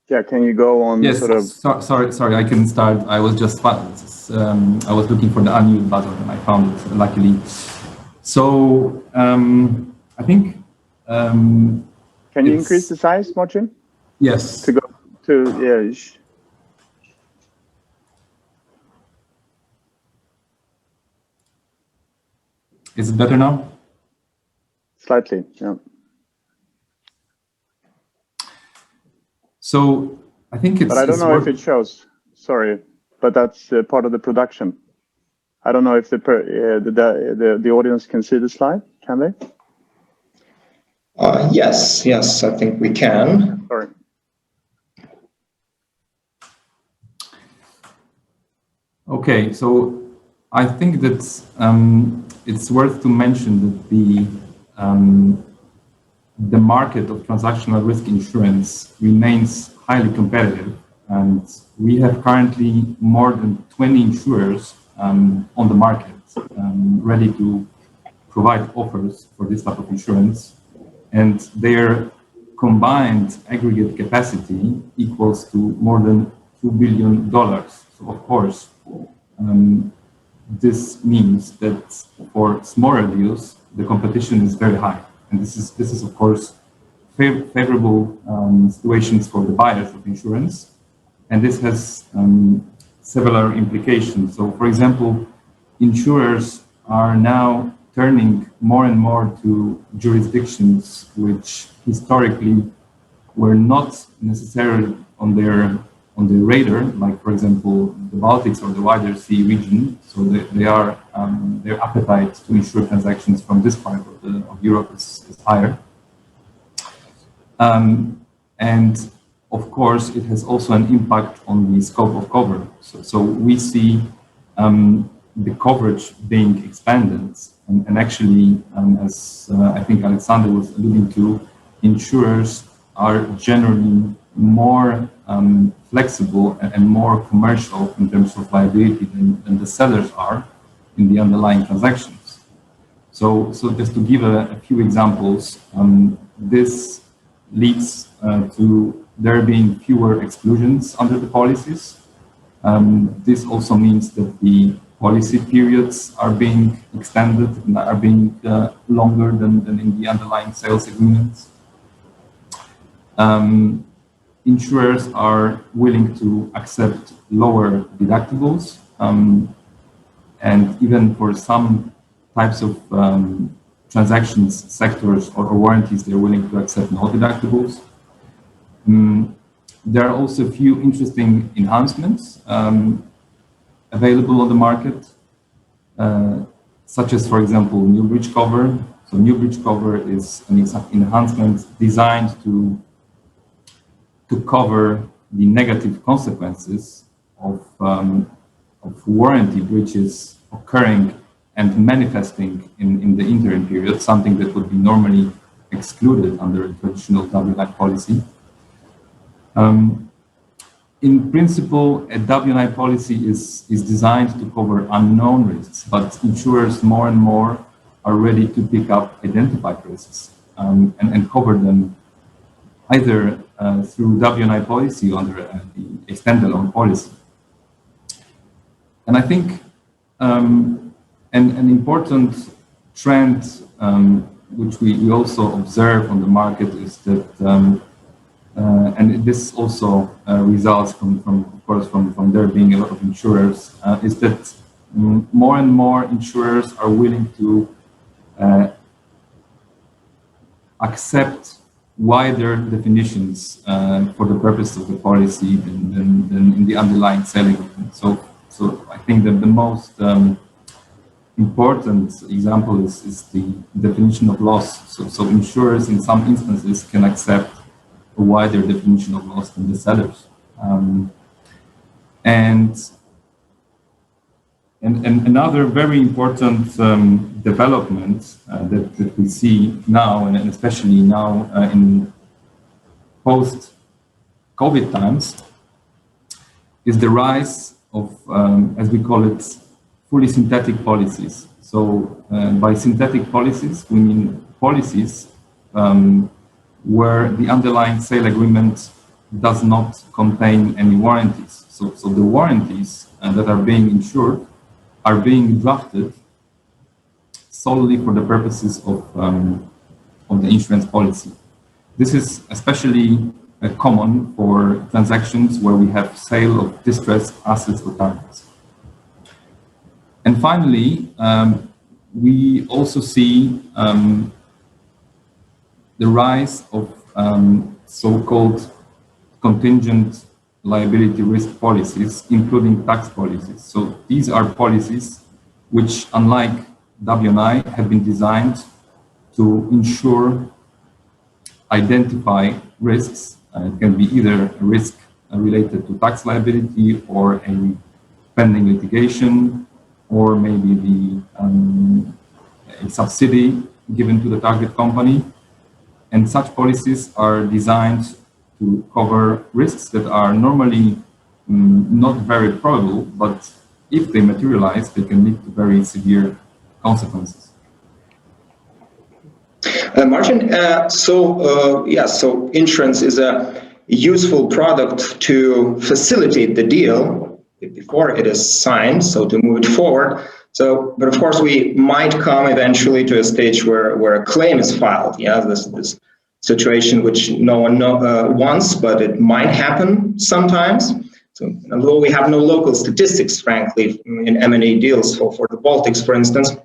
Yeah, can you go on? Yes, sort of... sorry, I can start. I was just I was looking for the unmute button and I found it, luckily. So I think. Can you increase the size, Marcin? Yes. To go to Is it better now? Slightly, yeah. So I think it's. But I don't know if it shows. Sorry, but that's part of the production. I don't know if the audience can see the slide. Can they? Yes, I think we can. Sorry. Okay, so I think that it's worth to mention that the market of transactional risk insurance remains highly competitive, and we have currently more than 20 insurers on the market ready to provide offers for this type of insurance, and their combined aggregate capacity equals to more than $2 billion. So of course, this means that for smaller deals, the competition is very high. And this is of course favorable situations for the buyers of insurance, and this has several implications. So, for example, insurers are now turning more and more to jurisdictions which historically were not necessarily on their radar, like for example the Baltics or the wider sea region. So their appetite to insure transactions from this part of Europe is higher, and of course it has also an impact on the scope of cover. So we see the coverage being expanded, and actually, as I think Alexander was alluding to, insurers are generally more flexible and more commercial in terms of liability than the sellers are in the underlying transactions. So just to give a few examples, this leads to there being fewer exclusions under the policies. This also means that the policy periods are being extended and are being longer than in the underlying sales agreements. Insurers are willing to accept lower deductibles, and even for some types of transactions, sectors, or warranties, they're willing to accept no deductibles. There are also a few interesting enhancements available on the market, such as, for example, new breach cover. So new breach cover is an enhancement designed to cover the negative consequences of warranty breaches occurring and manifesting in the interim period, something that would be normally excluded under a traditional WLAC policy. in principle, a W&I policy is designed to cover unknown risks, but insurers more and more are ready to pick up identified risks and cover them either through W&I policy or under a standalone policy. And I think an important trend which we also observe on the market is that, and this also results of course, from there being a lot of insurers, is that more and more insurers are willing to accept wider definitions for the purpose of the policy than in the underlying selling agreement. So I think that the most important example is the definition of loss. So insurers in some instances can accept a wider definition of loss than the sellers. And another very important development that we see now, and especially now in post-COVID times, is the rise of, as we call it, fully synthetic policies. So by synthetic policies, we mean policies where the underlying sale agreement does not contain any warranties. So the warranties that are being insured are being drafted solely for the purposes of the insurance policy. This is especially common for transactions where we have sale of distressed assets or targets. And finally, we also see the rise of so-called contingent liability risk policies, including tax policies. So these are policies which, unlike W&I, have been designed to ensure, identify risks. It can be either a risk related to tax liability or a pending litigation, or maybe a subsidy given to the target company. And such policies are designed to cover risks that are normally not very probable, but if they materialize, they can lead to very severe consequences. Martin, so insurance is a useful product to facilitate the deal before it is signed, so to move it forward. So, but of course, we might come eventually to a stage where a claim is filed. Yeah, this situation which no one wants, but it might happen sometimes. So, although we have no local statistics, frankly, in M&A deals for the Baltics, for instance,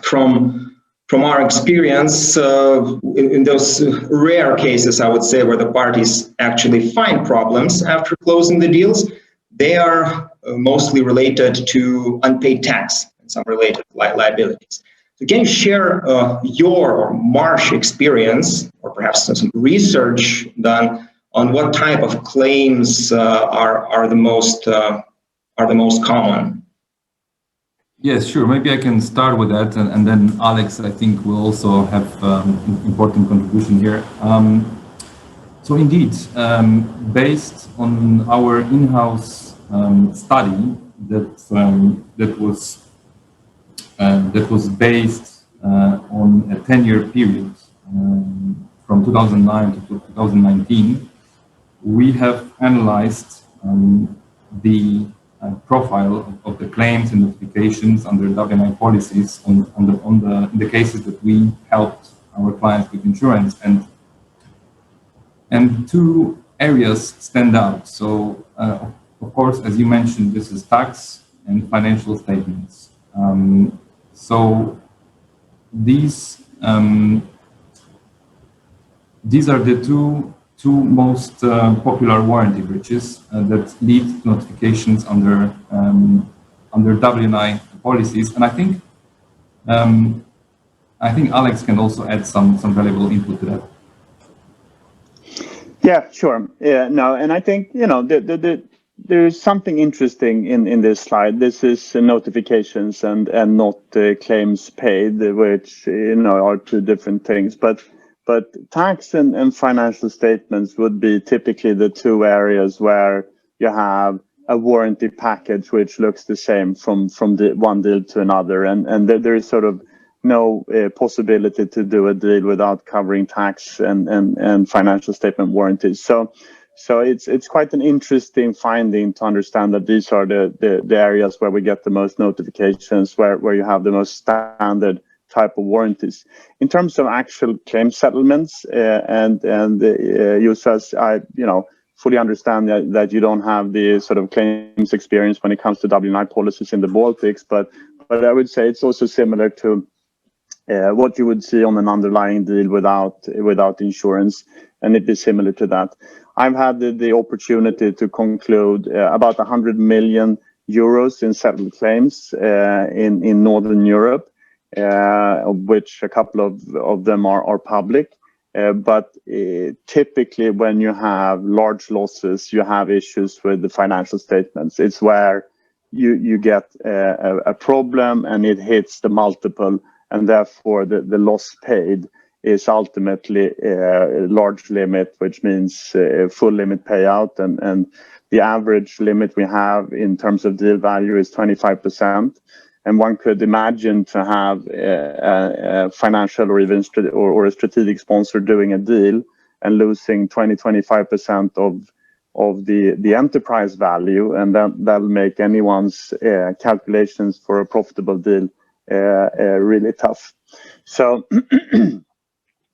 from our experience, in those rare cases, I would say, where the parties actually find problems after closing the deals, they are mostly related to unpaid tax and some related liabilities. So can you share your Marsh experience, or perhaps some research done on what type of claims are the most common? Yes, sure. Maybe I can start with that, and then Alex, I think, will also have important contribution here. So indeed, based on our in-house study that was based on a 10-year period from 2009 to 2019, we have analyzed the profile of the claims and notifications under W&I policies in the cases that we helped our clients with insurance, and two areas stand out. So of course, as you mentioned, this is tax and financial statements. So these are the two most popular warranty breaches that lead to notifications under W&I policies, and I think Alex can also add some valuable input to that. Yeah, sure. Yeah, no, and I think there's something interesting in this slide. This is notifications and not claims paid, which are two different things, but tax and financial statements would be typically the two areas where you have a warranty package which looks the same from the one deal to another, and there is sort of no possibility to do a deal without covering tax and financial statement warranties. So it's quite an interesting finding to understand that these are the areas where we get the most notifications, where you have the most standard type of warranties. In terms of actual claim settlements, users, I fully understand that you don't have the sort of claims experience when it comes to W&I policies in the Baltics, but I would say it's also similar to what you would see on an underlying deal without insurance, and it is similar to that. I've had the opportunity to conclude about 100 million euros in settled claims in Northern Europe, of which a couple of them are public. But typically when you have large losses, you have issues with the financial statements. It's where you get a problem and it hits the multiple, and therefore the loss paid is ultimately a large limit, which means full limit payout. And the average limit we have in terms of deal value is 25%. And one could imagine to have a financial or even or a strategic sponsor doing a deal and losing 20-25% of the enterprise value, and that'll make anyone's calculations for a profitable deal really tough. So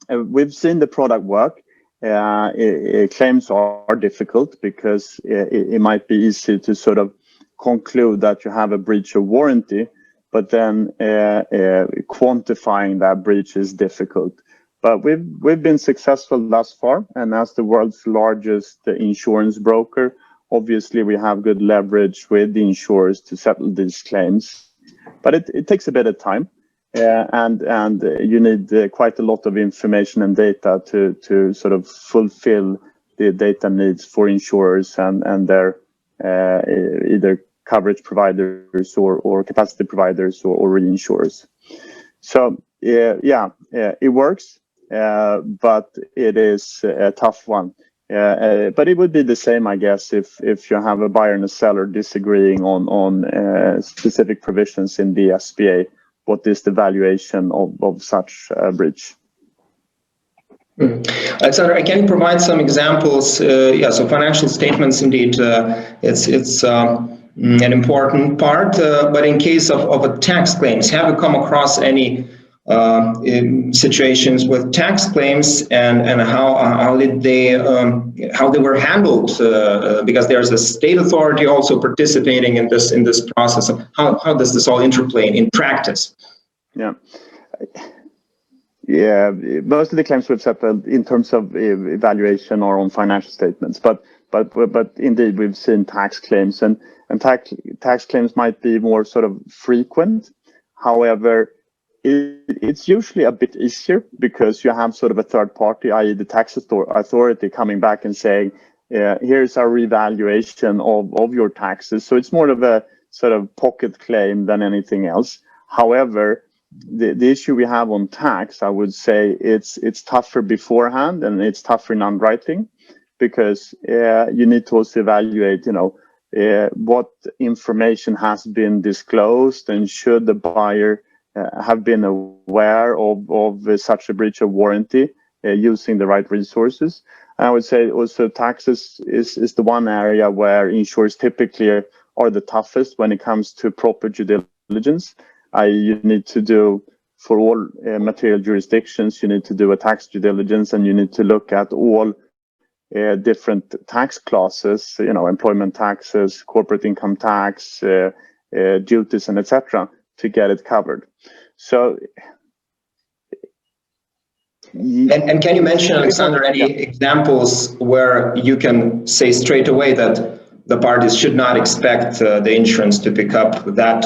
we've seen the product work. Claims are difficult because it might be easy to sort of conclude that you have a breach of warranty, but then quantifying that breach is difficult. But we've been successful thus far, and as the world's largest insurance broker, obviously we have good leverage with the insurers to settle these claims. But it takes a bit of time, and you need quite a lot of information and data to sort of fulfill the data needs for insurers and their either coverage providers or capacity providers or reinsurers. So it works, but it is a tough one. But it would be the same, I guess, if you have a buyer and a seller disagreeing on specific provisions in the SPA. What is the valuation of such a breach? Alexander, can you provide some examples? So financial statements, indeed, it's an important part. But in case of a tax claims, have you come across any situations with tax claims, and how they were handled? Because there's a state authority also participating in this process. How does this all interplay in practice? Yeah, most of the claims we've settled in terms of evaluation are on financial statements, but indeed we've seen tax claims, and tax claims might be more sort of frequent. However, it's usually a bit easier because you have sort of a third party, i.e. the tax authority, coming back and saying, here's our revaluation of your taxes. So it's more of a sort of pocket claim than anything else. However, the issue we have on tax, I would say it's tougher beforehand, and it's tougher in underwriting, because you need to also evaluate, what information has been disclosed, and should the buyer have been aware of such a breach of warranty using the right resources. And I would say also taxes is the one area where insurers typically are the toughest when it comes to proper due diligence. You need to do, for all material jurisdictions, you need to do a tax due diligence, and you need to look at all different tax classes, employment taxes, corporate income tax, duties, and etc., to get it covered. So, and can you mention, Alexander, any examples where you can say straight away that the parties should not expect the insurance to pick up that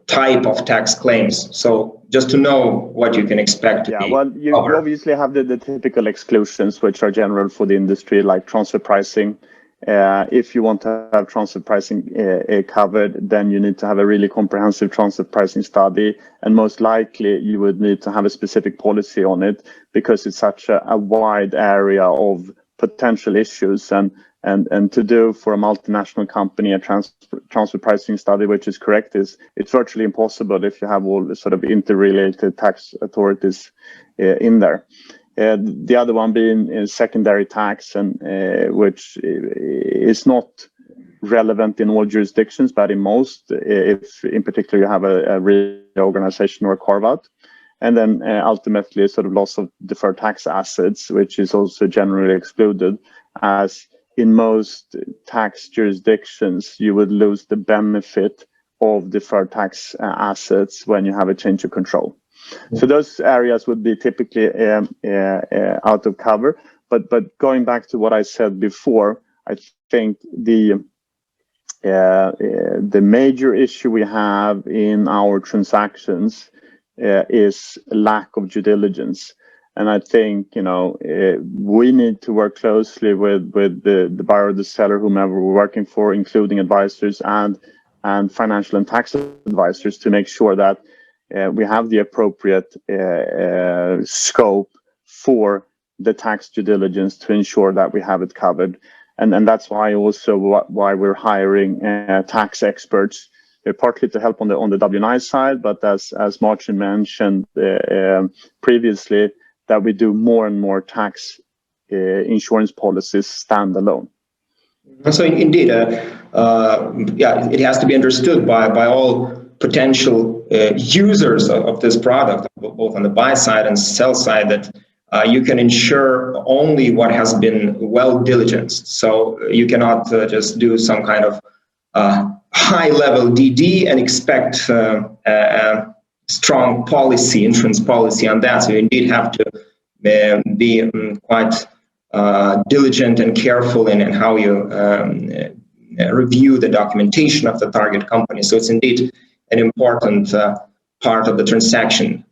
type of tax claims? So just to know what you can expect to be well, you obviously have the typical exclusions, which are general for the industry, like transfer pricing. If you want to have transfer pricing covered, then you need to have a really comprehensive transfer pricing study, and most likely you would need to have a specific policy on it, because it's such a wide area of potential issues, and And to do for a multinational company a transfer pricing study, which is correct, it's virtually impossible if you have all the sort of interrelated tax authorities in there. The other one being secondary tax, and which is not relevant in all jurisdictions, but in most, if in particular you have a reorganization or a carve out. And then ultimately sort of loss of deferred tax assets, which is also generally excluded, as in most tax jurisdictions, you would lose the benefit of deferred tax assets when you have a change of control. So those areas would be typically out of cover. But going back to what I said before, I think the major issue we have in our transactions is lack of due diligence. And I think, we need to work closely with the buyer or the seller, whomever we're working for, including advisors and financial and tax advisors, to make sure that we have the appropriate scope for the tax due diligence to ensure that we have it covered. And that's why why we're hiring tax experts, partly to help on the W&I side, but as Martin mentioned previously, that we do more and more tax insurance policies standalone. So indeed, it has to be understood by all potential users of this product, both on the buy side and sell side, that you can insure only what has been well diligenced. So you cannot just do some kind of high-level DD and expect a strong policy, insurance policy on that. So you indeed have to be quite diligent and careful in how you review the documentation of the target company. So it's indeed an important part of the transaction.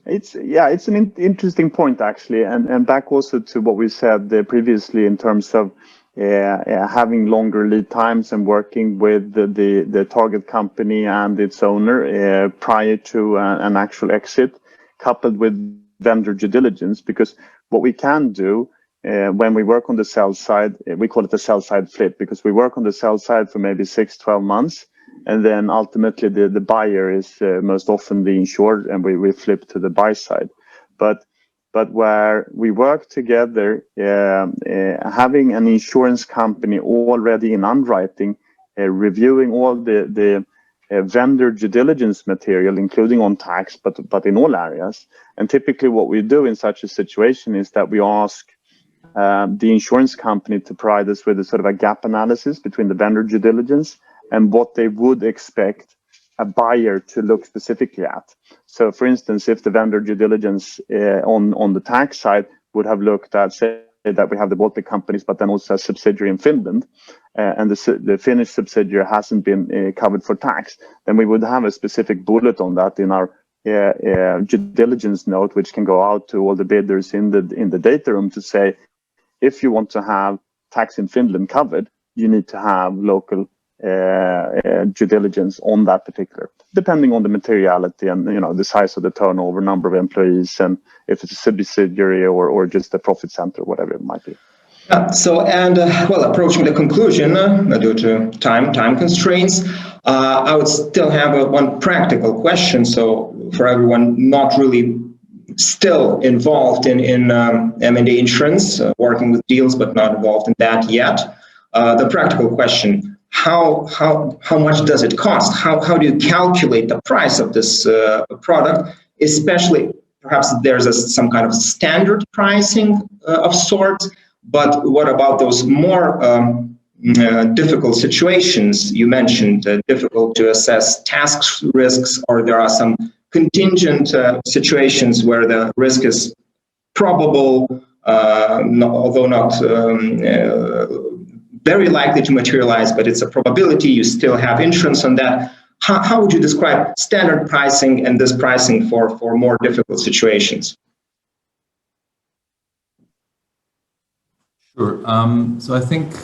It's an interesting point, actually, and back also to what we said previously in terms of having longer lead times and working with the target company and its owner prior to an actual exit, coupled with vendor due diligence. Because what we can do when we work on the sell side, we call it the sell side flip, because we work on the sell side for maybe 6-12 months. And then ultimately the buyer is most often the insured, and we flip to the buy side. But where we work together, having an insurance company already in underwriting, reviewing all the vendor due diligence material, including on tax, but in all areas. And typically what we do in such a situation is that we ask the insurance company to provide us with a sort of a gap analysis between the vendor due diligence and what they would expect a buyer to look specifically at. So, for instance, if the vendor due diligence on the tax side would have looked at, say, that we have the Baltic companies, but then also a subsidiary in Finland, and the Finnish subsidiary hasn't been covered for tax, then we would have a specific bullet on that in our due diligence note, which can go out to all the bidders in the data room to say, if you want to have tax in Finland covered, you need to have local due diligence on that particular, depending on the materiality and the size of the turnover, number of employees, and if it's a subsidiary or just a profit center, whatever it might be. So, approaching the conclusion due to time constraints, I would still have one practical question. So, for everyone not really still involved in M&A insurance, working with deals but not involved in that yet, the practical question: How much does it cost? How do you calculate the price of this product? Especially, perhaps there's some kind of standard pricing of sorts. But what about those more difficult situations you mentioned? Difficult to assess tax risks, or there are some contingent situations where the risk is probable, although not very likely to materialize, but it's a probability. You still have insurance on that. How would you describe standard pricing and this pricing for more difficult situations? Sure. So I think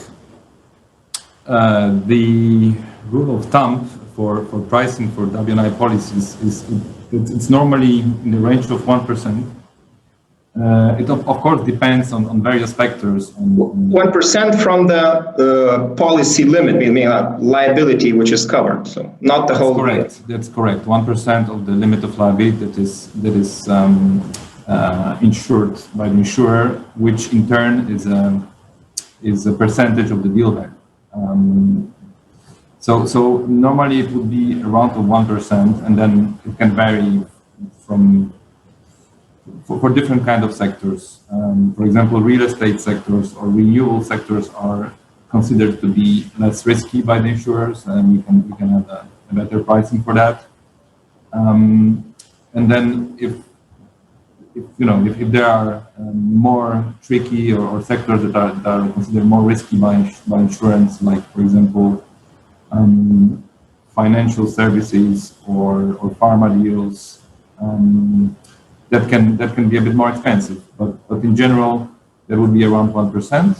the rule of thumb for pricing for W&I policies is it's normally in the range of 1%. It of course depends on various factors. 1% from the policy limit, meaning liability which is covered. So not the whole. Correct. That's correct. 1% of the limit of liability that is insured by the insurer, which in turn is a percentage of the deal value. So normally it would be around 1%, and then it can vary for different kind of sectors. For example, real estate sectors or renewable sectors are considered to be less risky by the insurers, and we can have a better pricing for that. And then if there are more tricky or sectors that are considered more risky by insurance, like for example financial services or pharma deals, that can be a bit more expensive. But in general, that would be around 1%.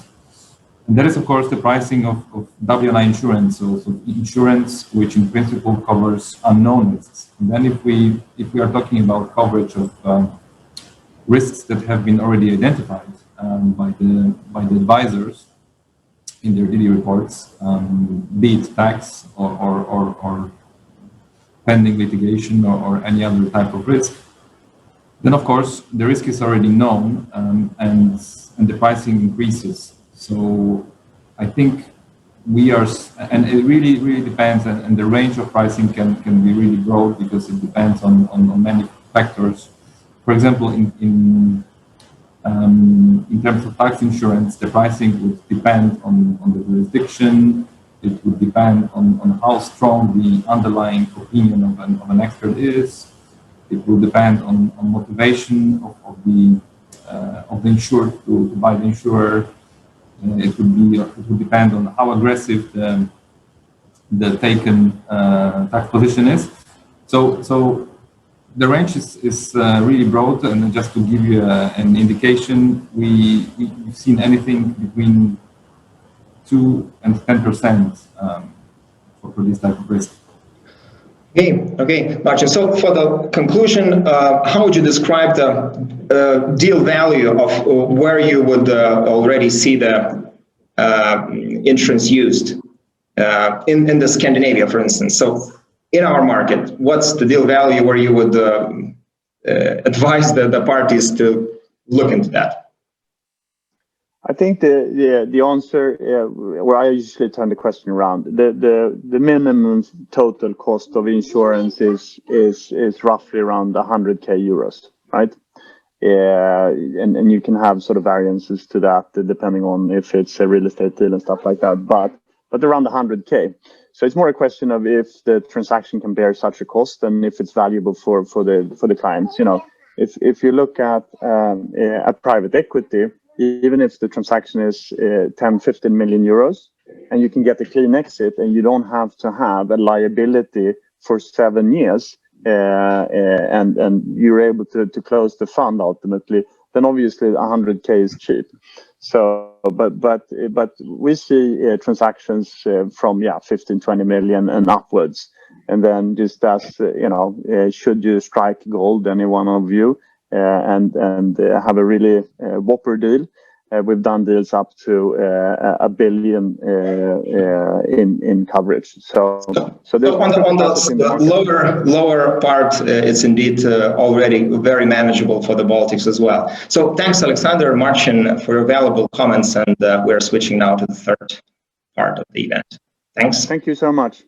And that is, of course, the pricing of WNI insurance, so insurance which in principle covers unknown risks. And then if we are talking about coverage of risks that have been already identified by the advisors in their DD reports, be it tax or pending litigation or any other type of risk, then of course the risk is already known, and the pricing increases. So I think we are, and it really depends, and the range of pricing can be really broad because it depends on many factors. For example, in terms of tax insurance, the pricing would depend on the jurisdiction. It would depend on how strong the underlying opinion of an expert is. It will depend on motivation of the insured to buy the insurer. It would depend on how aggressive the taken tax position is. So the range is really broad, and just to give you an indication, we've seen anything between 2 and 10% for this type of risk. Okay, Marcin. So for the conclusion, how would you describe the deal value of where you would already see the insurance used in the Scandinavia, for instance? So in our market, what's the deal value where you would advise the parties to look into that? I think the answer, where I usually turn the question around, the minimum total cost of insurance is roughly around 100k euros, right? And you can have sort of variances to that depending on if it's a real estate deal and stuff like that, but around 100k. So it's more a question of if the transaction can bear such a cost and if it's valuable for the clients. You know, if you look at private equity, even if the transaction is 10-15 million euros, and you can get a clean exit, and you don't have to have a liability for 7 years, and you're able to close the fund ultimately, then obviously 100k is cheap. So, but we see transactions from 15-20 million and upwards, and then just as should you strike gold, any one of you, and have a really whopper deal. We've done deals up to 1 billion in coverage. So on the lower part, it's indeed already very manageable for the Baltics as well. So thanks, Alexander, Marcin, for your valuable comments, and we're switching now to the third part of the event. Thanks. Thank you so much.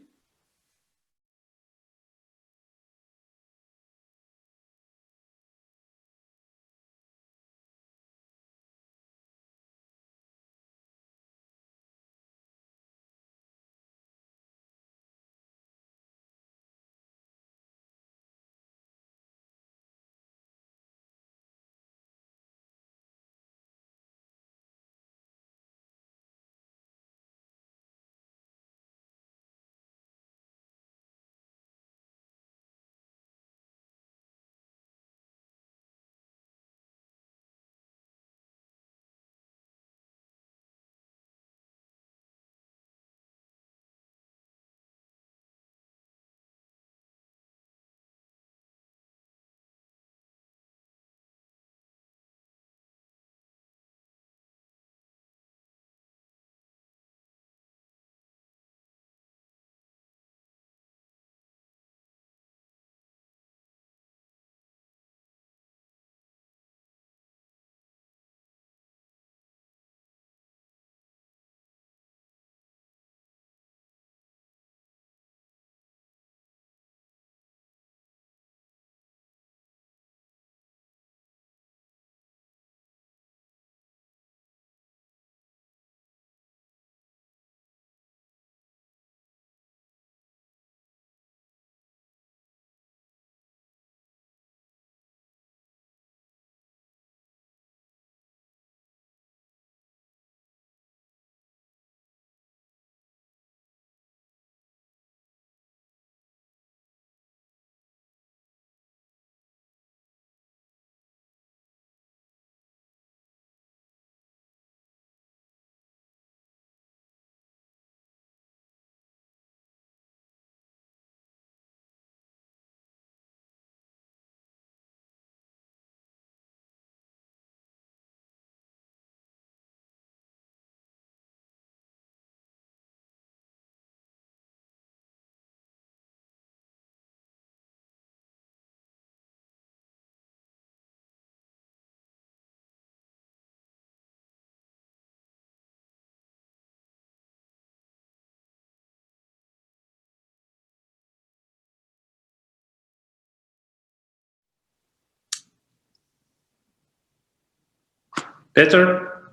Better?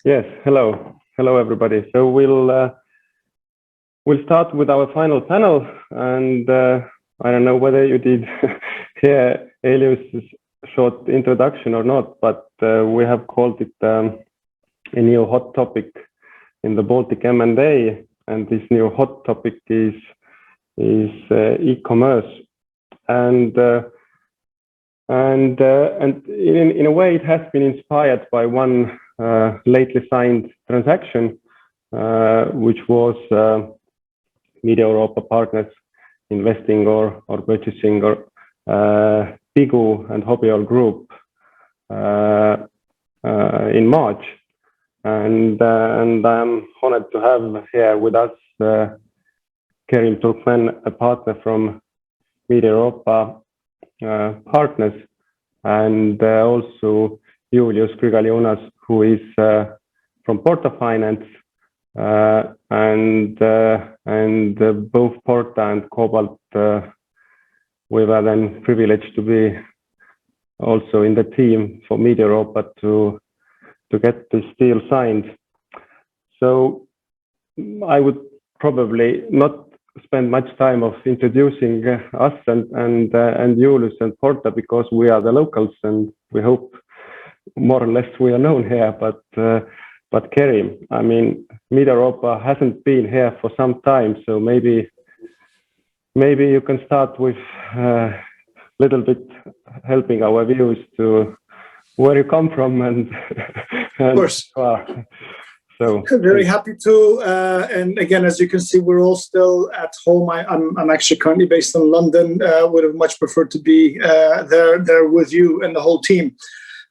Yes. Hello everybody. So we'll start with our final panel, and I don't know whether you did hear Elius's short introduction or not, but we have called it a new hot topic in the Baltic M&A, and this new hot topic is e-commerce, and in a way it has been inspired by one lately signed transaction, which was Media Europa partners investing or purchasing Pigu and Hobbyol Group in March, and I'm honored to have here with us Kerim Turkmen, a partner from Media Europa partners, and also Julius Grigalionas, who is from Porta Finance, and both Porta and Cobalt, we were then privileged to be also in the team for Media Europa to get this deal signed. So I would probably not spend much time of introducing us and Julius and Porta, because we are the locals and we hope more or less we are known here. But Kerim, I mean, Media Europa hasn't been here for some time, so maybe you can start with a little bit helping our viewers to where you come from and of course. So very happy to. And again, as you can see, we're all still at home. I'm actually currently based in London. Would have much preferred to be there with you and the whole team.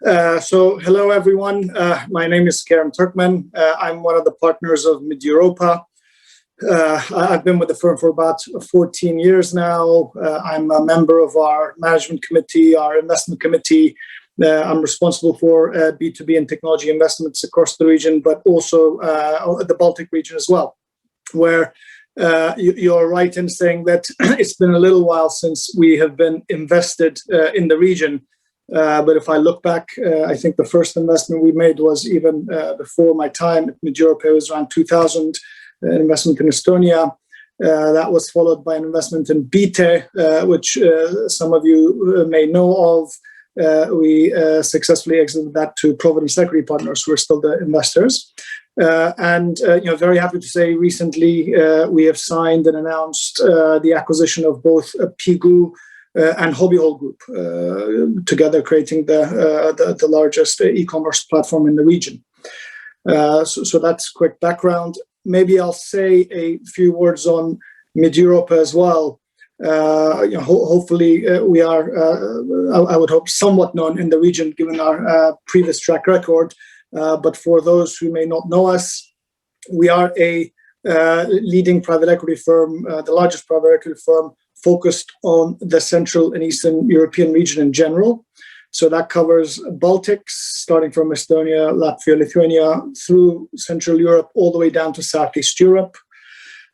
So hello everyone. My name is Kerim Turkmen. I'm one of the partners of Media Europa. I've been with the firm for about 14 years now. I'm a member of our management committee, our investment committee. I'm responsible for B2B and technology investments across the region, but also the Baltic region as well, where you're right in saying that it's been a little while since we have been invested in the region. But if I look back, I think the first investment we made was even before my time at Media Europa. It was around 2000, an investment in Estonia. That was followed by an investment in BT, which some of you may know of. We successfully exited that to Providence Equity Partners, who are still the investors. And very happy to say recently we have signed and announced the acquisition of both Pigu and Hobbyol Group, together creating the largest e-commerce platform in the region. So that's quick background. Maybe I'll say a few words on Media Europa as well. Hopefully we are, I would hope, somewhat known in the region given our previous track record. But for those who may not know us, we are a leading private equity firm, the largest private equity firm focused on the Central and Eastern European region in general. So that covers Baltics, starting from Estonia, Latvia, Lithuania, through Central Europe, all the way down to Southeast Europe.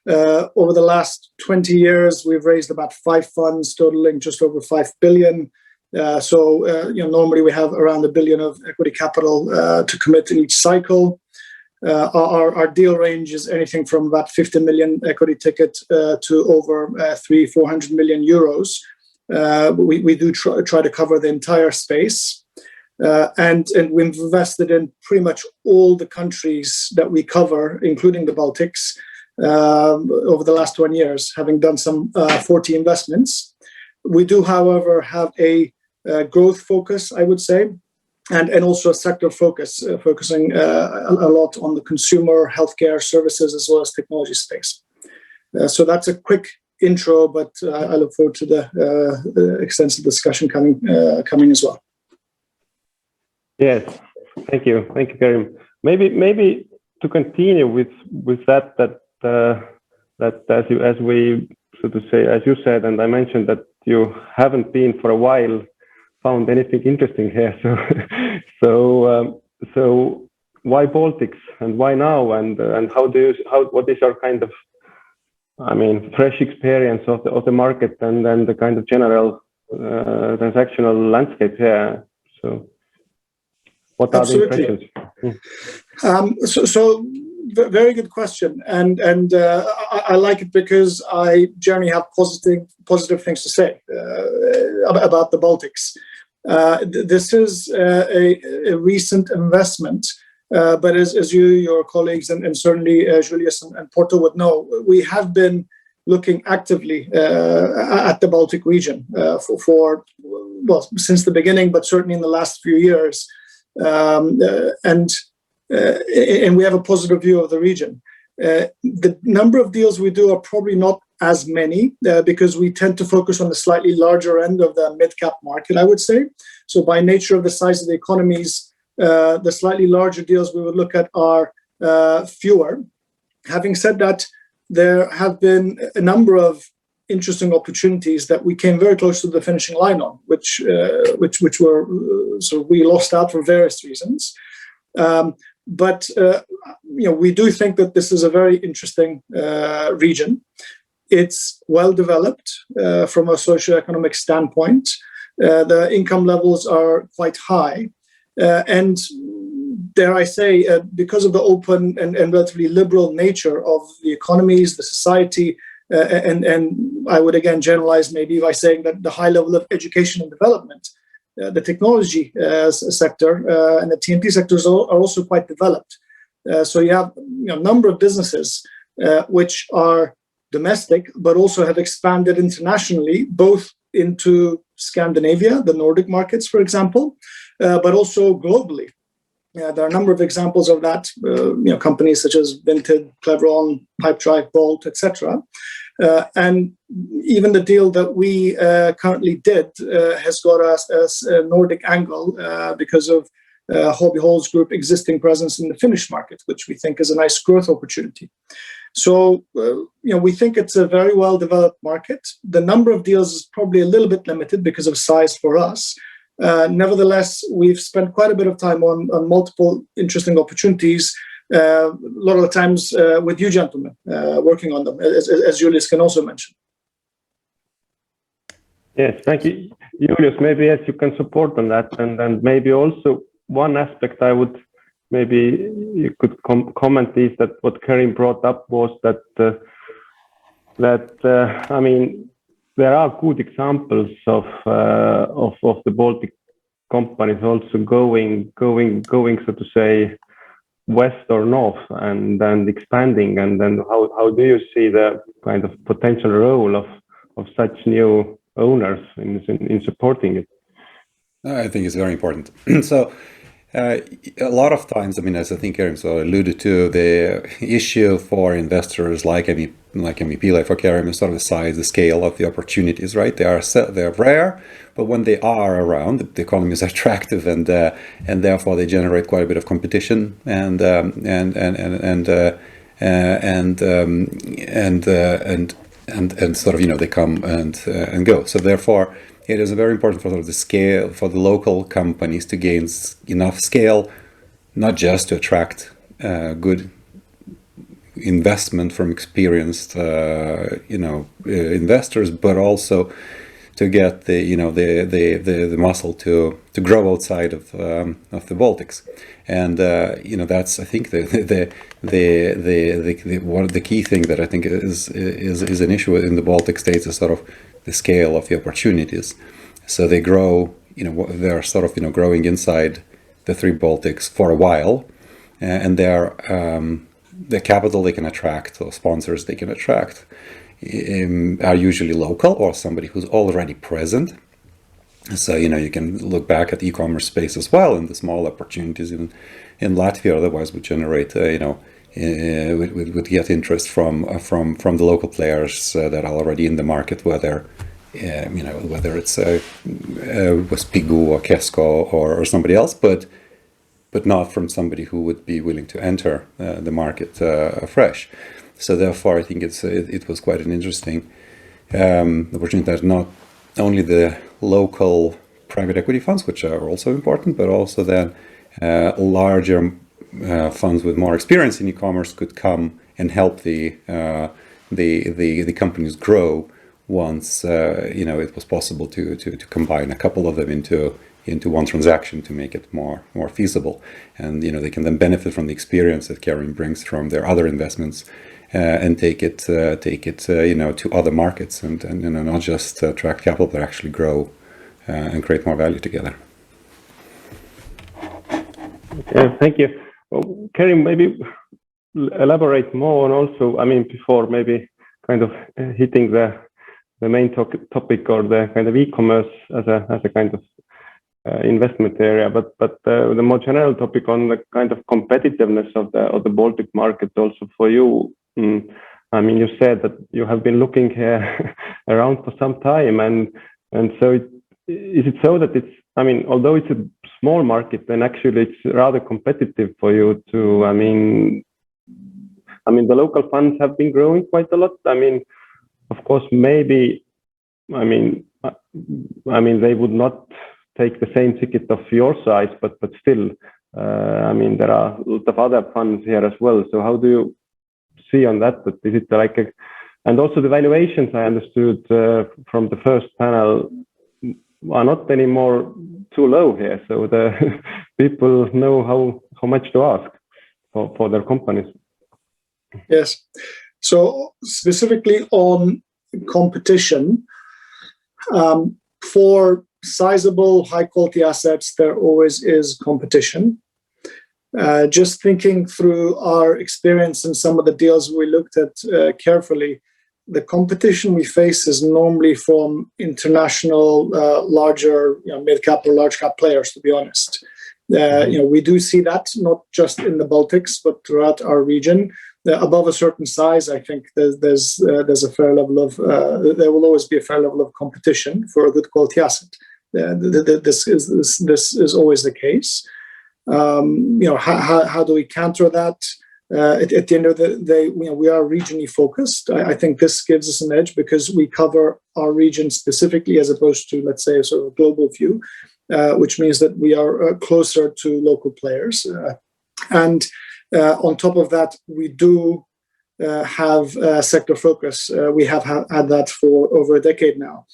Over the last 20 years, we've raised about 5 funds, totaling just over 5 billion. Normally we have around 1 billion of equity capital to commit in each cycle. Our deal range is anything from about 50 million equity ticket to over 300-400 million euros. We do try to cover the entire space. And we've invested in pretty much all the countries that we cover, including the Baltics, over the last 20 years, having done some 40 investments. We do, however, have a growth focus, I would say, and also a sector focus, focusing a lot on the consumer, healthcare, services, as well as technology space. So that's a quick intro, but I look forward to the extensive discussion coming as well. Yes, thank you, Kerim. Maybe to continue with that as we so to say, as you said, and I mentioned that you haven't been for a while found anything interesting here. So why Baltics and why now, and what is your kind of, I mean, fresh experience of the market and then the kind of general transactional landscape here? So What are Absolutely. the impressions? So very good question, and I like it because I generally have positive things to say about the Baltics. This is a recent investment, but as you, your colleagues, and certainly Julius and Porto would know, we have been looking actively at the Baltic region for since the beginning, but certainly in the last few years, and we have a positive view of the region. The number of deals we do are probably not as many because we tend to focus on the slightly larger end of the mid-cap market, I would say. So by nature of the size of the economies, the slightly larger deals we would look at are fewer. Having said that, there have been a number of interesting opportunities that we came very close to the finishing line on, which were so we lost out for various reasons. But we do think that this is a very interesting region. It's well developed from a socioeconomic standpoint. The income levels are quite high, and dare I say, because of the open and relatively liberal nature of the economies, the society, and I would again generalize maybe by saying that the high level of education and development, the technology sector and the TMT sectors are also quite developed. So you have a number of businesses which are domestic, but also have expanded internationally, both into Scandinavia, the Nordic markets, for example, but also globally. There are a number of examples of that, companies such as Vinted, Cleveron, Pipedrive, Bolt, etc. And even the deal that we currently did has got a Nordic angle because of Hobby Hall's group existing presence in the Finnish market, which we think is a nice growth opportunity. So, we think it's a very well-developed market. The number of deals is probably a little bit limited because of size for us. Nevertheless, we've spent quite a bit of time on multiple interesting opportunities, a lot of the times with you gentlemen, working on them, as Julius can also mention. Yes, thank you. Julius, maybe as you can support on that, and maybe also one aspect I would, maybe you could comment is that what Karim brought up was that, I mean, there are good examples of the Baltic companies also going, so to say, west or north and then expanding. And then how do you see the kind of potential role of such new owners in supporting it? I think it's very important. So a lot of times, I mean, as I think Karim alluded to, the issue for investors like MEP, like for Karim, is sort of the size, the scale of the opportunities, right? They're rare, but when they are around, the economy is attractive, and therefore they generate quite a bit of competition, and sort of, they come and go. So therefore, it is very important for sort of the scale for the local companies to gain enough scale, not just to attract good investment from experienced investors, but also to get the muscle to grow outside of the Baltics. And that's, I think, the one of the key thing that I think is an issue in the Baltic states is sort of the scale of the opportunities. So they grow, they're sort of growing inside the three Baltics for a while, and they're the capital they can attract, or sponsors they can attract, are usually local or somebody who's already present. So you can look back at e-commerce space as well, and the small opportunities in Latvia otherwise would generate would get interest from the local players that are already in the market, whether it's Pigu or Kesko or somebody else, but not from somebody who would be willing to enter the market fresh. So therefore, I think it was quite an interesting opportunity that not only the local private equity funds, which are also important, but also then larger funds with more experience in e-commerce could come and help the companies grow once it was possible to combine a couple of them into into one transaction to make it more feasible. And they can then benefit from the experience that Karin brings from their other investments and take it to other markets and not just attract capital, but actually grow and create more value together. Okay, thank you. Well, Karin, maybe elaborate more on also, before maybe kind of hitting the main topic or the kind of e-commerce as a kind of investment area, but the more general topic on the kind of competitiveness of the Baltic market also for you. You said that you have been looking around for some time, and so is it so that it's, although it's a small market, then actually it's rather competitive for you to, the local funds have been growing quite a lot. Of course, maybe, they would not take the same ticket of your size, but still, there are a lot of other funds here as well. So how do you see on that? But is it and also the valuations, I understood from the first panel, are not anymore too low here. So the people know how much to ask for their companies. Yes. So specifically on competition, for sizable, high-quality assets, there always is competition. Just thinking through our experience in some of the deals we looked at carefully, the competition we face is normally from international, larger, mid-cap or large-cap players, to be honest. We do see that not just in the Baltics, but throughout our region. Above a certain size, I think there's a fair level of there will always be a fair level of competition for a good quality asset. This is always the case. How do we counter that? At the end of the day, we are regionally focused. I think this gives us an edge because we cover our region specifically, as opposed to, let's say, a sort of global view, which means that we are closer to local players. And on top of that, we do have sector focus. We have had that for over a decade now.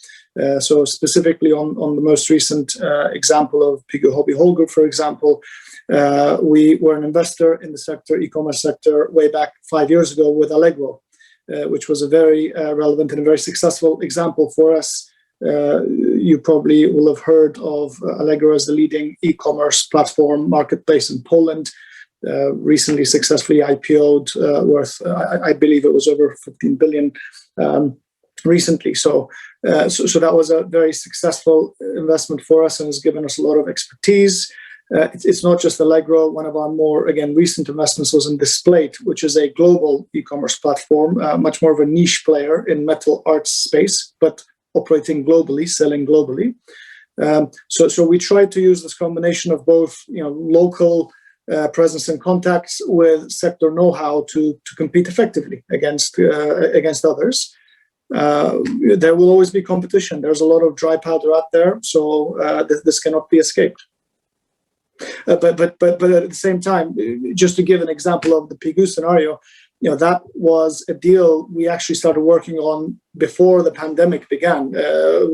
So specifically on the most recent example of Piggy Hobby Whole Group, for example, we were an investor in the sector, e-commerce sector, way back 5 years ago with Allegro, which was a very relevant and a very successful example for us. You probably will have heard of Allegro as the leading e-commerce platform marketplace in Poland. Recently successfully IPO'd, worth, I believe it was over 15 billion recently. So that was a very successful investment for us and has given us a lot of expertise. It's not just Allegro. One of our more, again, recent investments was in Displate, which is a global e-commerce platform, much more of a niche player in metal arts space, but operating globally, selling globally. So we try to use this combination of both, local presence and contacts with sector know-how to compete effectively against others. There will always be competition. There's a lot of dry powder out there, so this cannot be escaped. But at the same time, just to give an example of the Pigu scenario, that was a deal we actually started working on before the pandemic began.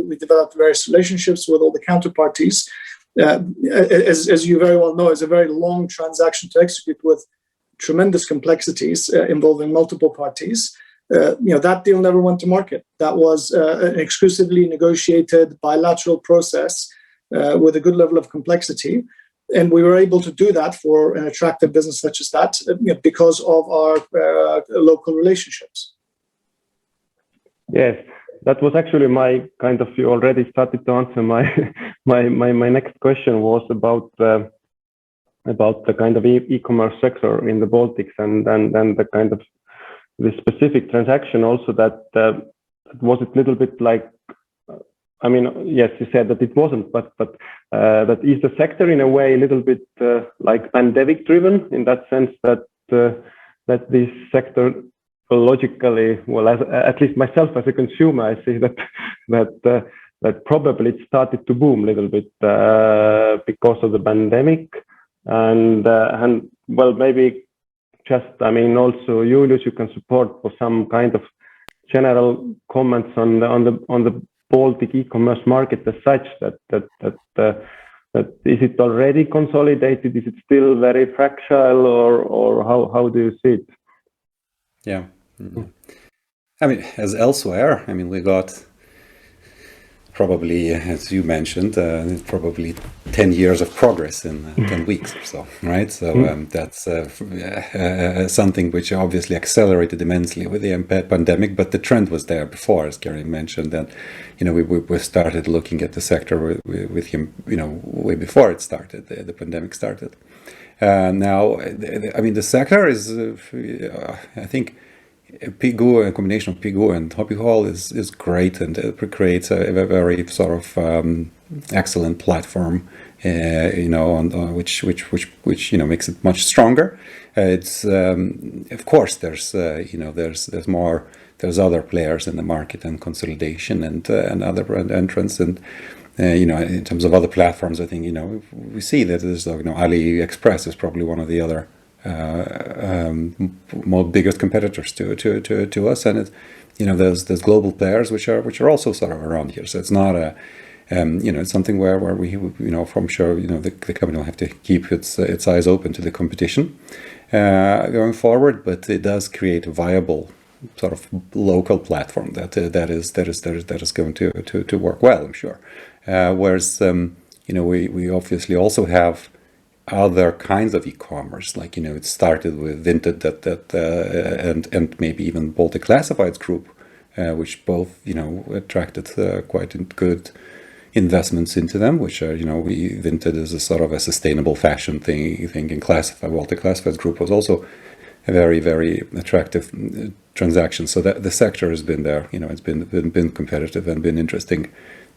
We developed various relationships with all the counterparties. As you very well know, it's a very long transaction to execute with tremendous complexities involving multiple parties. That deal never went to market. That was an exclusively negotiated bilateral process with a good level of complexity. And we were able to do that for an attractive business such as that because of our local relationships. Yes, that was actually my kind of, you already started to answer my next question was about the kind of e-commerce sector in the Baltics and the kind of the specific transaction also that was it a little bit like, yes, you said that it wasn't, but that is the sector in a way a little bit like pandemic driven in that sense that this sector logically, well, at least myself as a consumer, I see that probably it started to boom a little bit because of the pandemic and well, maybe just, also Julius, you can support for some kind of general comments on the Baltic e-commerce market as such that But is it already consolidated? Is it still very fragile, or how do you see it? Yeah. I mean, as elsewhere, I mean, we got probably, as you mentioned, probably 10 years of progress in 10 weeks or so, right? So that's something which obviously accelerated immensely with the pandemic, but the trend was there before, as Gary mentioned, and we started looking at the sector with him, way before it started, the pandemic started. Now, I mean, the sector is, I think, Pigu, a combination of Pigu and Hobby Hall is great, and it creates a very sort of excellent platform, on which makes it much stronger. It's of course there's other players in the market and consolidation and other entrants, and in terms of other platforms, I think we see that there's AliExpress is probably one of the other more biggest competitors to us, and there's global players which are also sort of around here. So it's not it's something where we from sure the company will have to keep its eyes open to the competition going forward, but it does create a viable sort of local platform that is going to work well, I'm sure. Whereas we obviously also have other kinds of e-commerce, like it started with Vinted and maybe even Baltic Classifieds Group, which both attracted quite good investments into them, which are Vinted is a sort of a sustainable fashion thing in Baltic Classifieds Group was also a very, very attractive transaction. So that the sector has been there, it's been competitive and been interesting.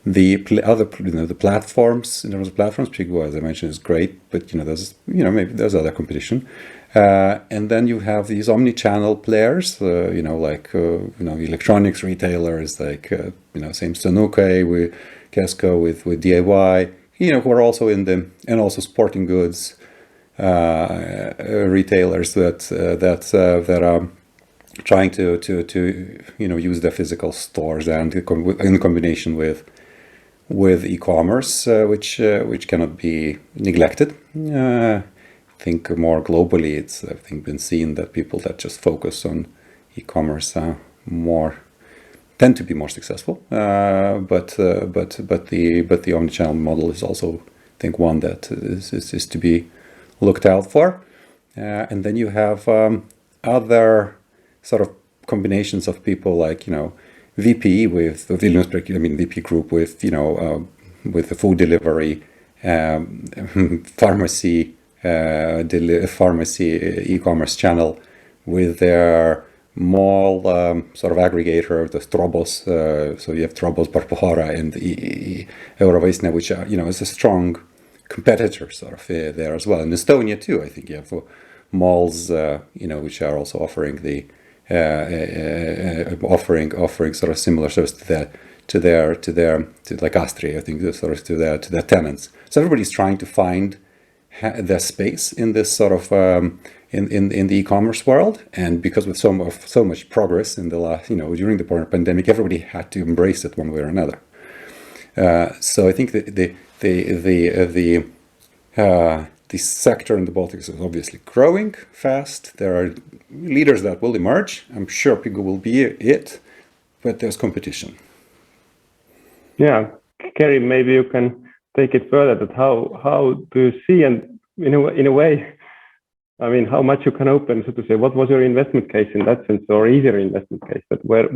The other, the platforms, in terms of platforms, Pigu, as I mentioned, is great, but there's maybe there's other competition, and then you have these omni-channel players, like electronics retailers, like same Stanukai, with Kesko, with DIY, who are also and also sporting goods retailers that are trying to use their physical stores and in combination with e-commerce, which cannot be neglected. I think more globally, it's been seen that people that just focus on e-commerce tend to be more successful. But the omnichannel model is also, I think, one that is to be looked out for. And then you have other sort of combinations of people like VP with VP Group with with the food delivery, pharmacy e-commerce channel, with their mall sort of aggregator, the Strobos. So you have Strobos, Barpohora, and Eurovaisna, which are is a strong competitor sort of there as well. In Estonia too, I think you have malls which are also offering the offering sort of similar service to like Astri, I think, sort of to their tenants. So everybody's trying to find their space in this sort of in the e-commerce world, and because with so much progress in the last during the pandemic, everybody had to embrace it one way or another. So I think that the sector in the Baltics is obviously growing fast. There are leaders that will emerge. I'm sure Pigu will be it, but there's competition. Yeah, Kerry, maybe you can take it further. That how do you see, and in a way, I mean, how much you can open, so to say. What was your investment case in that sense, or is your investment case? But where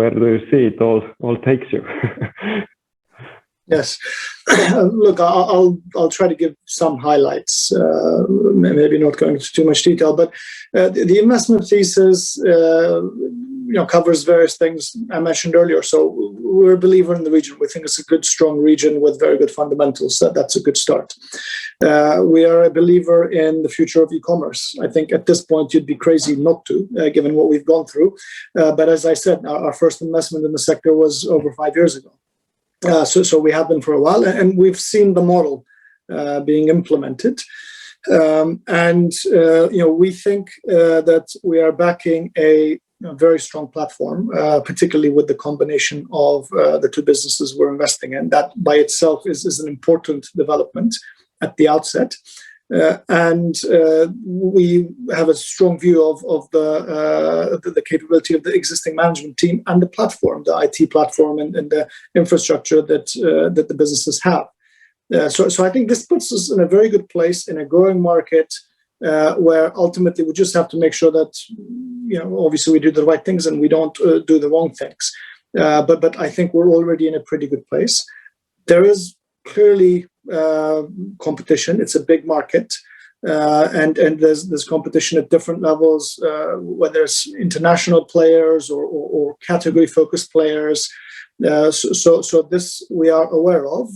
do you see it all takes you? Yes, look, I'll try to give some highlights. Maybe not going into too much detail, but the investment thesis, covers various things I mentioned earlier. So we're a believer in the region. We think it's a good, strong region with very good fundamentals. That's a good start. We are a believer in the future of e-commerce. I think at this point you'd be crazy not to, given what we've gone through. But as I said, our first investment in the sector was over 5 years ago. So we have been for a while, and we've seen the model being implemented. We think that we are backing a very strong platform, particularly with the combination of the two businesses we're investing in. That by itself is an important development at the outset. And we have a strong view of the capability of the existing management team and the platform, the IT platform, and the infrastructure that the businesses have. So I think this puts us in a very good place in a growing market, where ultimately we just have to make sure that, obviously we do the right things and we don't do the wrong things. But I think we're already in a pretty good place. There is clearly competition. It's a big market, and there's competition at different levels, whether it's international players or category focused players. So this we are aware of,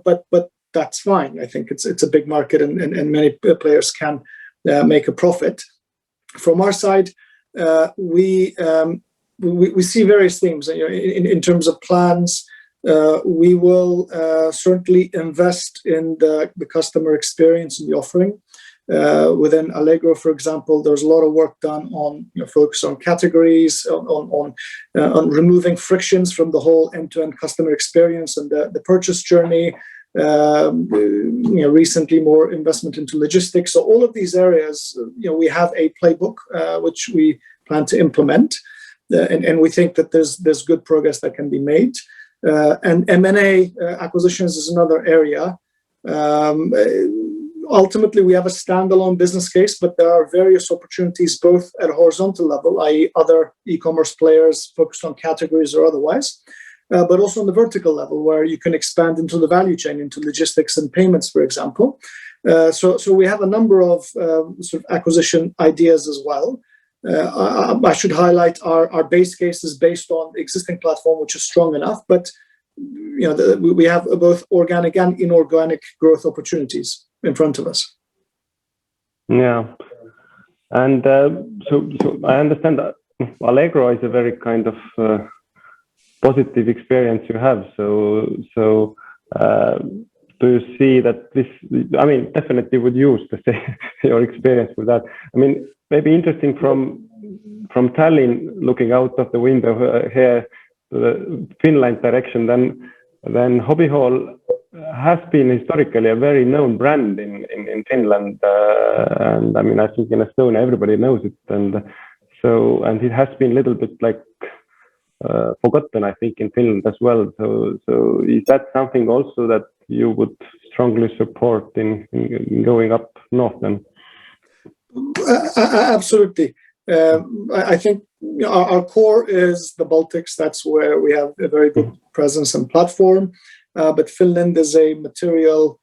but that's fine. I think it's a big market, and many players can make a profit. From our side, we see various themes in terms of plans. We will certainly invest in the customer experience and the offering. Within Allegro, for example, there's a lot of work done on focus on categories, on removing frictions from the whole end-to-end customer experience and the purchase journey. Recently more investment into logistics. So all of these areas, we have a playbook which we plan to implement, and we think that there's good progress that can be made. And M&A acquisitions is another area. Ultimately, we have a standalone business case, but there are various opportunities both at a horizontal level, i.e. other e-commerce players focused on categories or otherwise, but also on the vertical level where you can expand into the value chain, into logistics and payments, for example. So we have a number of sort of acquisition ideas as well. I should highlight our base case is based on the existing platform, which is strong enough, but we have both organic and inorganic growth opportunities in front of us. Yeah, and so I understand that Allegro is a very kind of positive experience you have. So do you see that this? I mean, definitely would use your experience with that. I mean, maybe interesting from Tallinn, looking out of the window here to the Finland direction. Then Hobby Hall has been historically a very known brand in Finland, and I mean, I think in Estonia everybody knows it, and it has been a little bit like forgotten, I think, in Finland as well. So is that something also that you would strongly support in going up north then? Absolutely. I think our core is the Baltics. That's where we have a very good presence and platform. But Finland is a material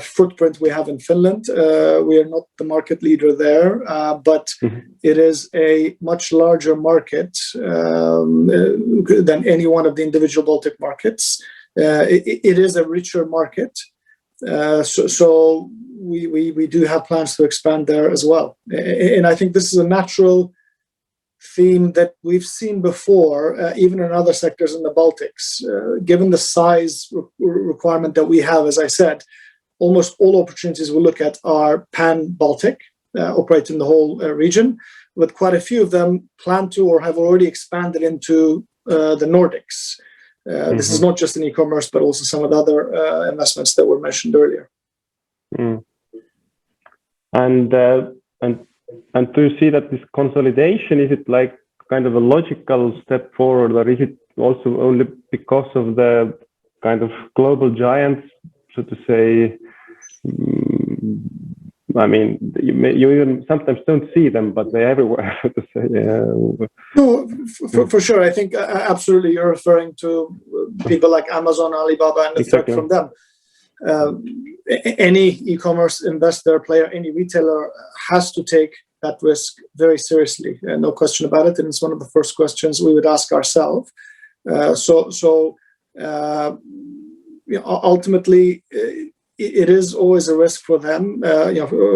footprint we have in Finland. We are not the market leader there, but it is a much larger market than any one of the individual Baltic markets. It is a richer market. So we do have plans to expand there as well. And I think this is a natural theme that we've seen before, even in other sectors in the Baltics. Given the size requirement that we have, as I said, almost all opportunities we look at are pan-Baltic, operate in the whole region, but quite a few of them plan to or have already expanded into the Nordics. This is not just in e-commerce, but also some of the other investments that were mentioned earlier. And do you see that this consolidation, is it like kind of a logical step forward, or is it also only because of the kind of global giants, so to say? I mean, you even sometimes don't see them, but they're everywhere, so to say. No, for sure. I think absolutely you're referring to people like Amazon, Alibaba, and the threat from them. Any e-commerce investor, player, any retailer has to take that risk very seriously, no question about it. And it's one of the first questions we would ask ourselves. Ultimately, it is always a risk for them,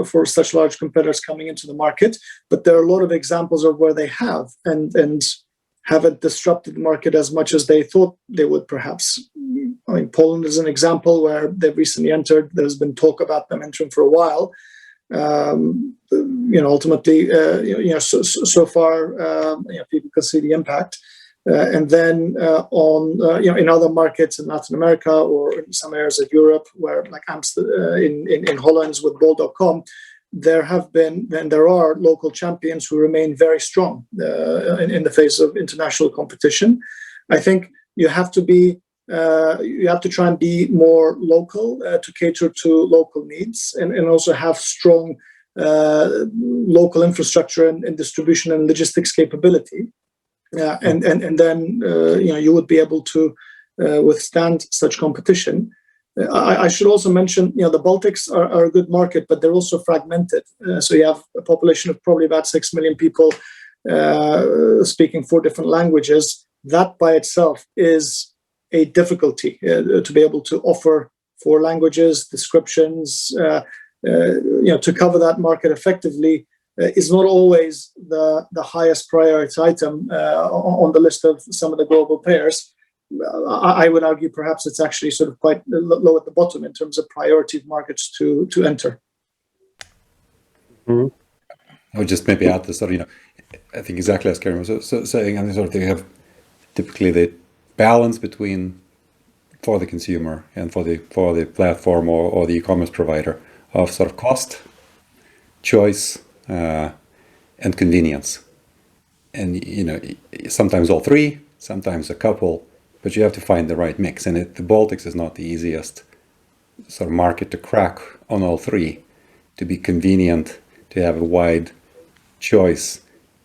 for such large competitors coming into the market. But there are a lot of examples of where they have and haven't disrupted the market as much as they thought they would, perhaps. I mean, Poland is an example where they've recently entered. There's been talk about them entering for a while. ultimately, so far, people can see the impact. And then in other markets in Latin America or in some areas of Europe, where like in Holland with bol.com, there have been and there are local champions who remain very strong in the face of international competition. I think you have to try and be more local to cater to local needs and also have strong local infrastructure and distribution and logistics capability. And then you would be able to withstand such competition. I should also mention, the Baltics are a good market, but they're also fragmented. So you have a population of probably about 6 million people speaking 4 different languages. That by itself is a difficulty to be able to offer 4 languages, descriptions, to cover that market effectively. Is not always the highest priority item on the list of some of the global players. I would argue perhaps it's actually sort of quite low at the bottom in terms of priority markets to enter. I would just maybe add this, I think exactly as Karim was saying, they have typically the balance between for the consumer and for the platform or the e-commerce provider of sort of cost, choice, and convenience, and sometimes all 3, sometimes a couple, but you have to find the right mix. And the Baltics is not the easiest sort of market to crack on all 3, to be convenient, to have a wide choice,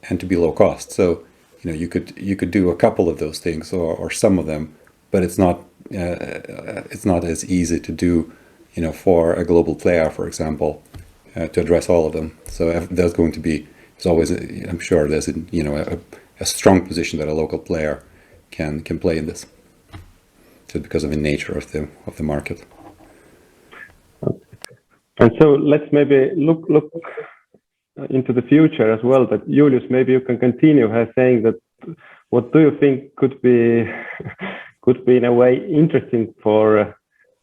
and to be low cost. So you could do a couple of those things or some of them, but it's not as easy to do for a global player, for example. To address all of them. So there's always, I'm sure there's a strong position that a local player can play in this, just because of the nature of the market. And so let's maybe look into the future as well. That Julius, maybe you can continue saying that. What do you think could be in a way interesting for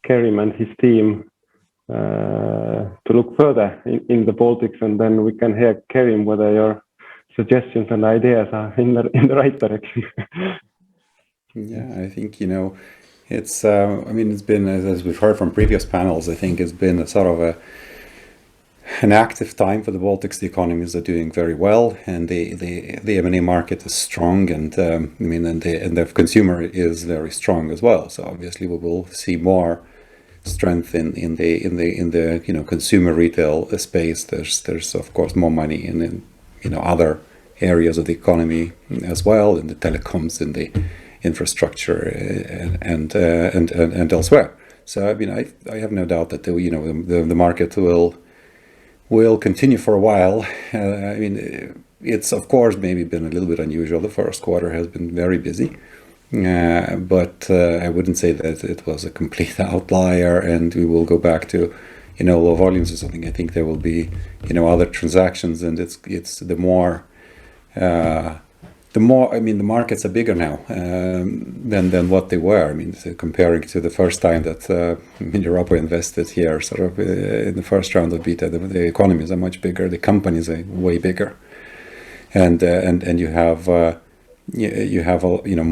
Karim and his team? To look further in the Baltics, and then we can hear Karim whether your suggestions and ideas are in the right direction. Yeah, I think it's it's been, as we've heard from previous panels, I think it's been a sort of an active time for the Baltics. The economies are doing very well, and the M&A market is strong, and and the consumer is very strong as well. So obviously we will see more strength in the consumer retail space. There's of course more money in other areas of the economy as well, in the telecoms, in the infrastructure, and elsewhere. So I have no doubt that the market will continue for a while. It's of course maybe been a little bit unusual. The first quarter has been very busy. But I wouldn't say that it was a complete outlier and we will go back to low volumes or something. I think there will be other transactions, and it's the more the markets are bigger now than what they were. Comparing to the first time that Europa invested here, sort of in the first round of beta, the economies are much bigger, the companies are way bigger, and you have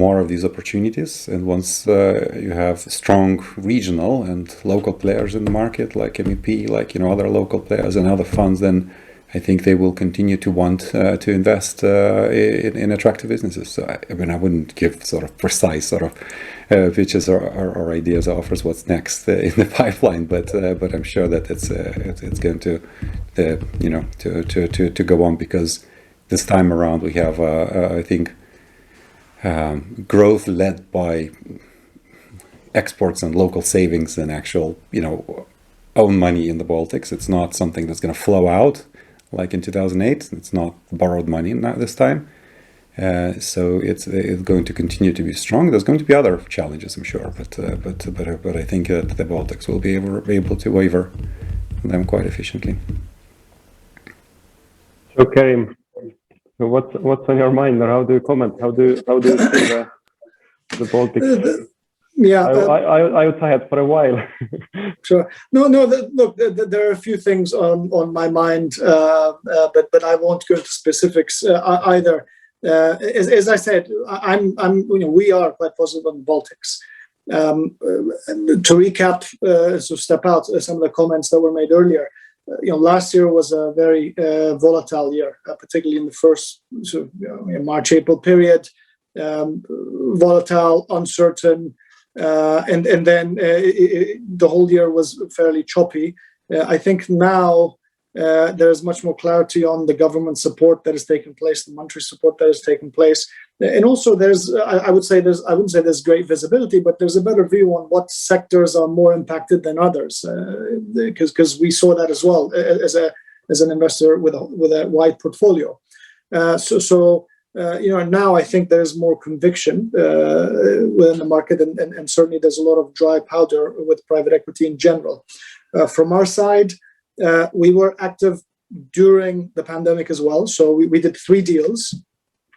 more of these opportunities. And once you have strong regional and local players in the market, like MEP, like other local players and other funds, then I think they will continue to want to invest in attractive businesses. So I wouldn't give sort of precise sort of pitches or ideas or offers what's next in the pipeline, but I'm sure that it's going to go on, because this time around we have I think. Growth led by exports and local savings and actual, own money in the Baltics. It's not something that's going to flow out like in 2008. It's not borrowed money this time. So it's going to continue to be strong. There's going to be other challenges, I'm sure, but I think that the Baltics will be able to weather them quite efficiently. So Karim, what's on your mind, or how do you comment? How do you see the Baltics? Yeah, I was tired for a while. Sure. No. Look, there are a few things on my mind, but I won't go into specifics either. As I said, we are quite positive on the Baltics. To recap, so step out some of the comments that were made earlier. Last year was a very volatile year, particularly in the first March-April period. Volatile, uncertain. And then the whole year was fairly choppy. I think now there's much more clarity on the government support that has taken place, the monetary support that has taken place, and also I wouldn't say there's great visibility, but there's a better view on what sectors are more impacted than others, because we saw that as well as an investor with a wide portfolio. Now I think there's more conviction within the market, and certainly there's a lot of dry powder with private equity in general. From our side, we were active during the pandemic as well. So we did 3 deals,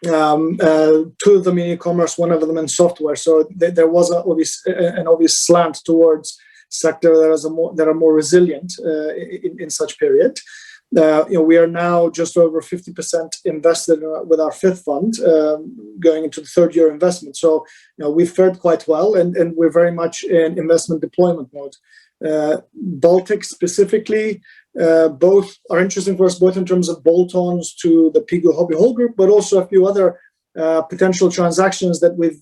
2 of them in e-commerce, 1 of them in software. So there was an obvious slant towards sector that are more resilient in such period. We are now just over 50% invested with our 5th fund, going into the 3rd year investment. So we've fared quite well, and we're very much in investment deployment mode. Baltic specifically, both are interesting for us, both in terms of bolt-ons to the Pigu Hobby Hall Group, but also a few other potential transactions that we've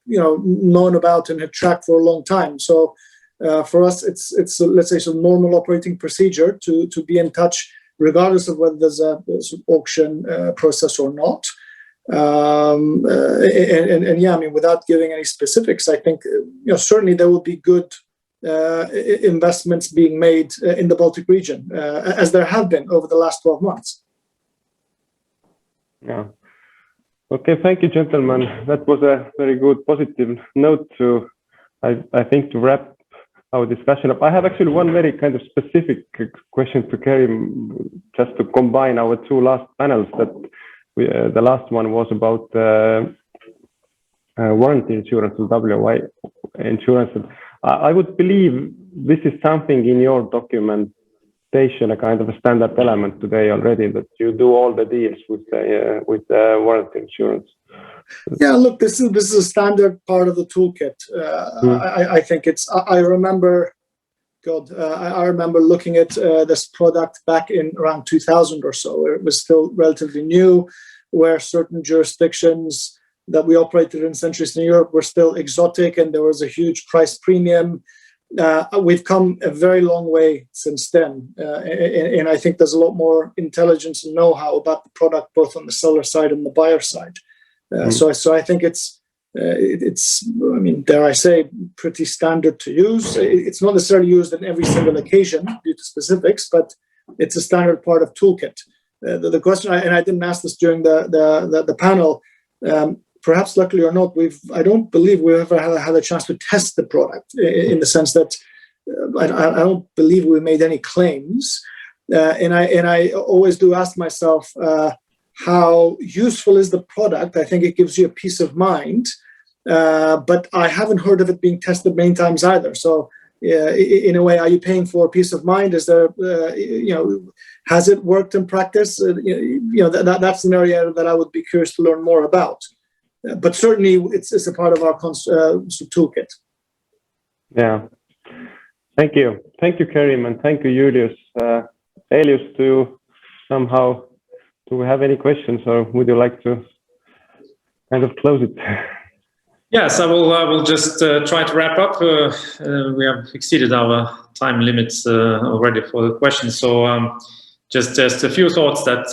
known about and have tracked for a long time. So for us, it's let's say some normal operating procedure to be in touch, regardless of whether there's an auction process or not. And yeah, I mean, without giving any specifics, I think certainly there will be good investments being made in the Baltic region, as there have been over the last 12 months. Yeah. Okay, thank you, gentlemen. That was a very good positive note to, I think, to wrap our discussion up. I have actually one very kind of specific question to Karim, just to combine our 2 last panels. That the last one was about warranty insurance and WI insurance. I would believe this is something in your documentation, a kind of a standard element today already, that you do all the deals with the warranty insurance. Yeah, look, this is a standard part of the toolkit. I think I remember looking at this product back in around 2000 or so, where it was still relatively new, where certain jurisdictions that we operated in Central Eastern Europe were still exotic, and there was a huge price premium. We've come a very long way since then, and I think there's a lot more intelligence and know-how about the product, both on the seller side and the buyer side. So I think it's I mean, dare I say, pretty standard to use. It's not necessarily used in every single occasion due to specifics, but it's a standard part of toolkit. The question, and I didn't ask this during the panel, perhaps luckily or not, I don't believe we've ever had a chance to test the product, in the sense that I don't believe we made any claims, and I always do ask myself, how useful is the product? I think it gives you a peace of mind, but I haven't heard of it being tested many times either. So in a way, are you paying for peace of mind? Is there, has it worked in practice? That's an area that I would be curious to learn more about. But certainly, it's a part of our toolkit. Yeah. Thank you, Karim, and thank you, Julius. Elius, do we have any questions, or would you like to kind of close it? Yes, I will just try to wrap up. We have exceeded our time limits already for the questions. So just a few thoughts that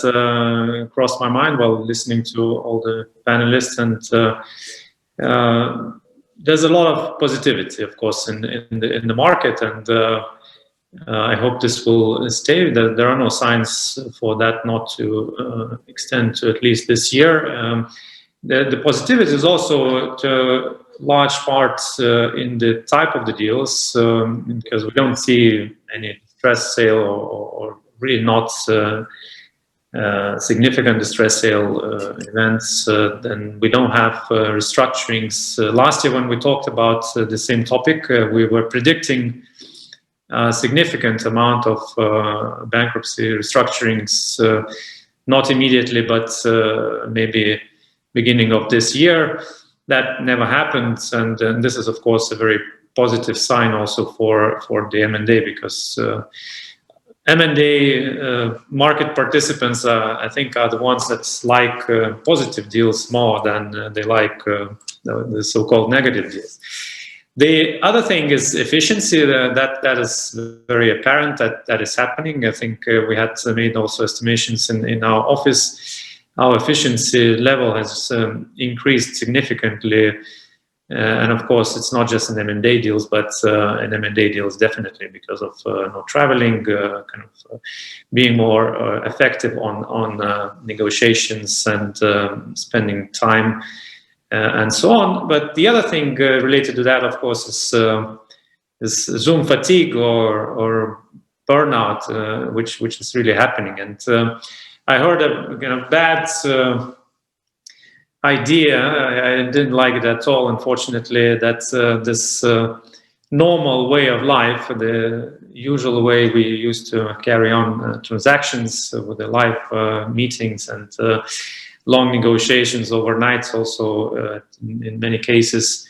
crossed my mind while listening to all the panelists. And there's a lot of positivity, of course, in the market. And I hope this will stay. There are no signs for that not to extend to at least this year. The positivity is also to large parts in the type of the deals, because we don't see any stress sale or really not significant distress sale events, then we don't have restructurings. Last year when we talked about the same topic, we were predicting a significant amount of bankruptcy restructurings, not immediately, but maybe beginning of this year. That never happened, and this is of course a very positive sign also for the M&A, because M&A market participants, I think, are the ones that like positive deals more than they like the so-called negative deals. The other thing is efficiency. That is very apparent that is happening. I think we had made also estimations in our office. Our efficiency level has increased significantly. And of course, it's not just in M&A deals, but in M&A deals definitely because of not traveling, being more effective on negotiations and spending time and so on. But the other thing related to that, of course, is Zoom fatigue or burnout, which is really happening. And I heard a bad idea. I didn't like it at all, unfortunately, that this normal way of life, the usual way we used to carry on transactions with the live meetings and long negotiations overnight also in many cases,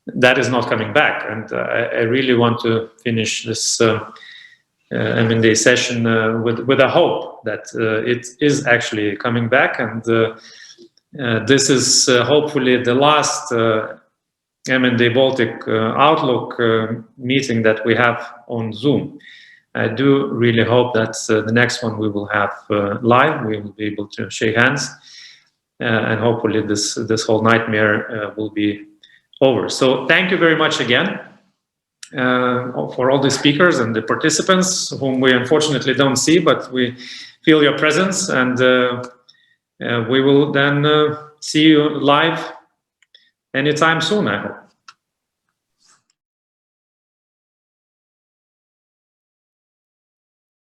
that is not coming back. And I really want to finish this M&A session with a hope that it is actually coming back, and this is hopefully the last M&A Baltic Outlook meeting that we have on Zoom. I do really hope that the next one we will have live. We will be able to shake hands, and hopefully this whole nightmare will be over. So thank you very much again for all the speakers and the participants whom we unfortunately don't see, but we feel your presence, and we will then see you live anytime soon, I hope.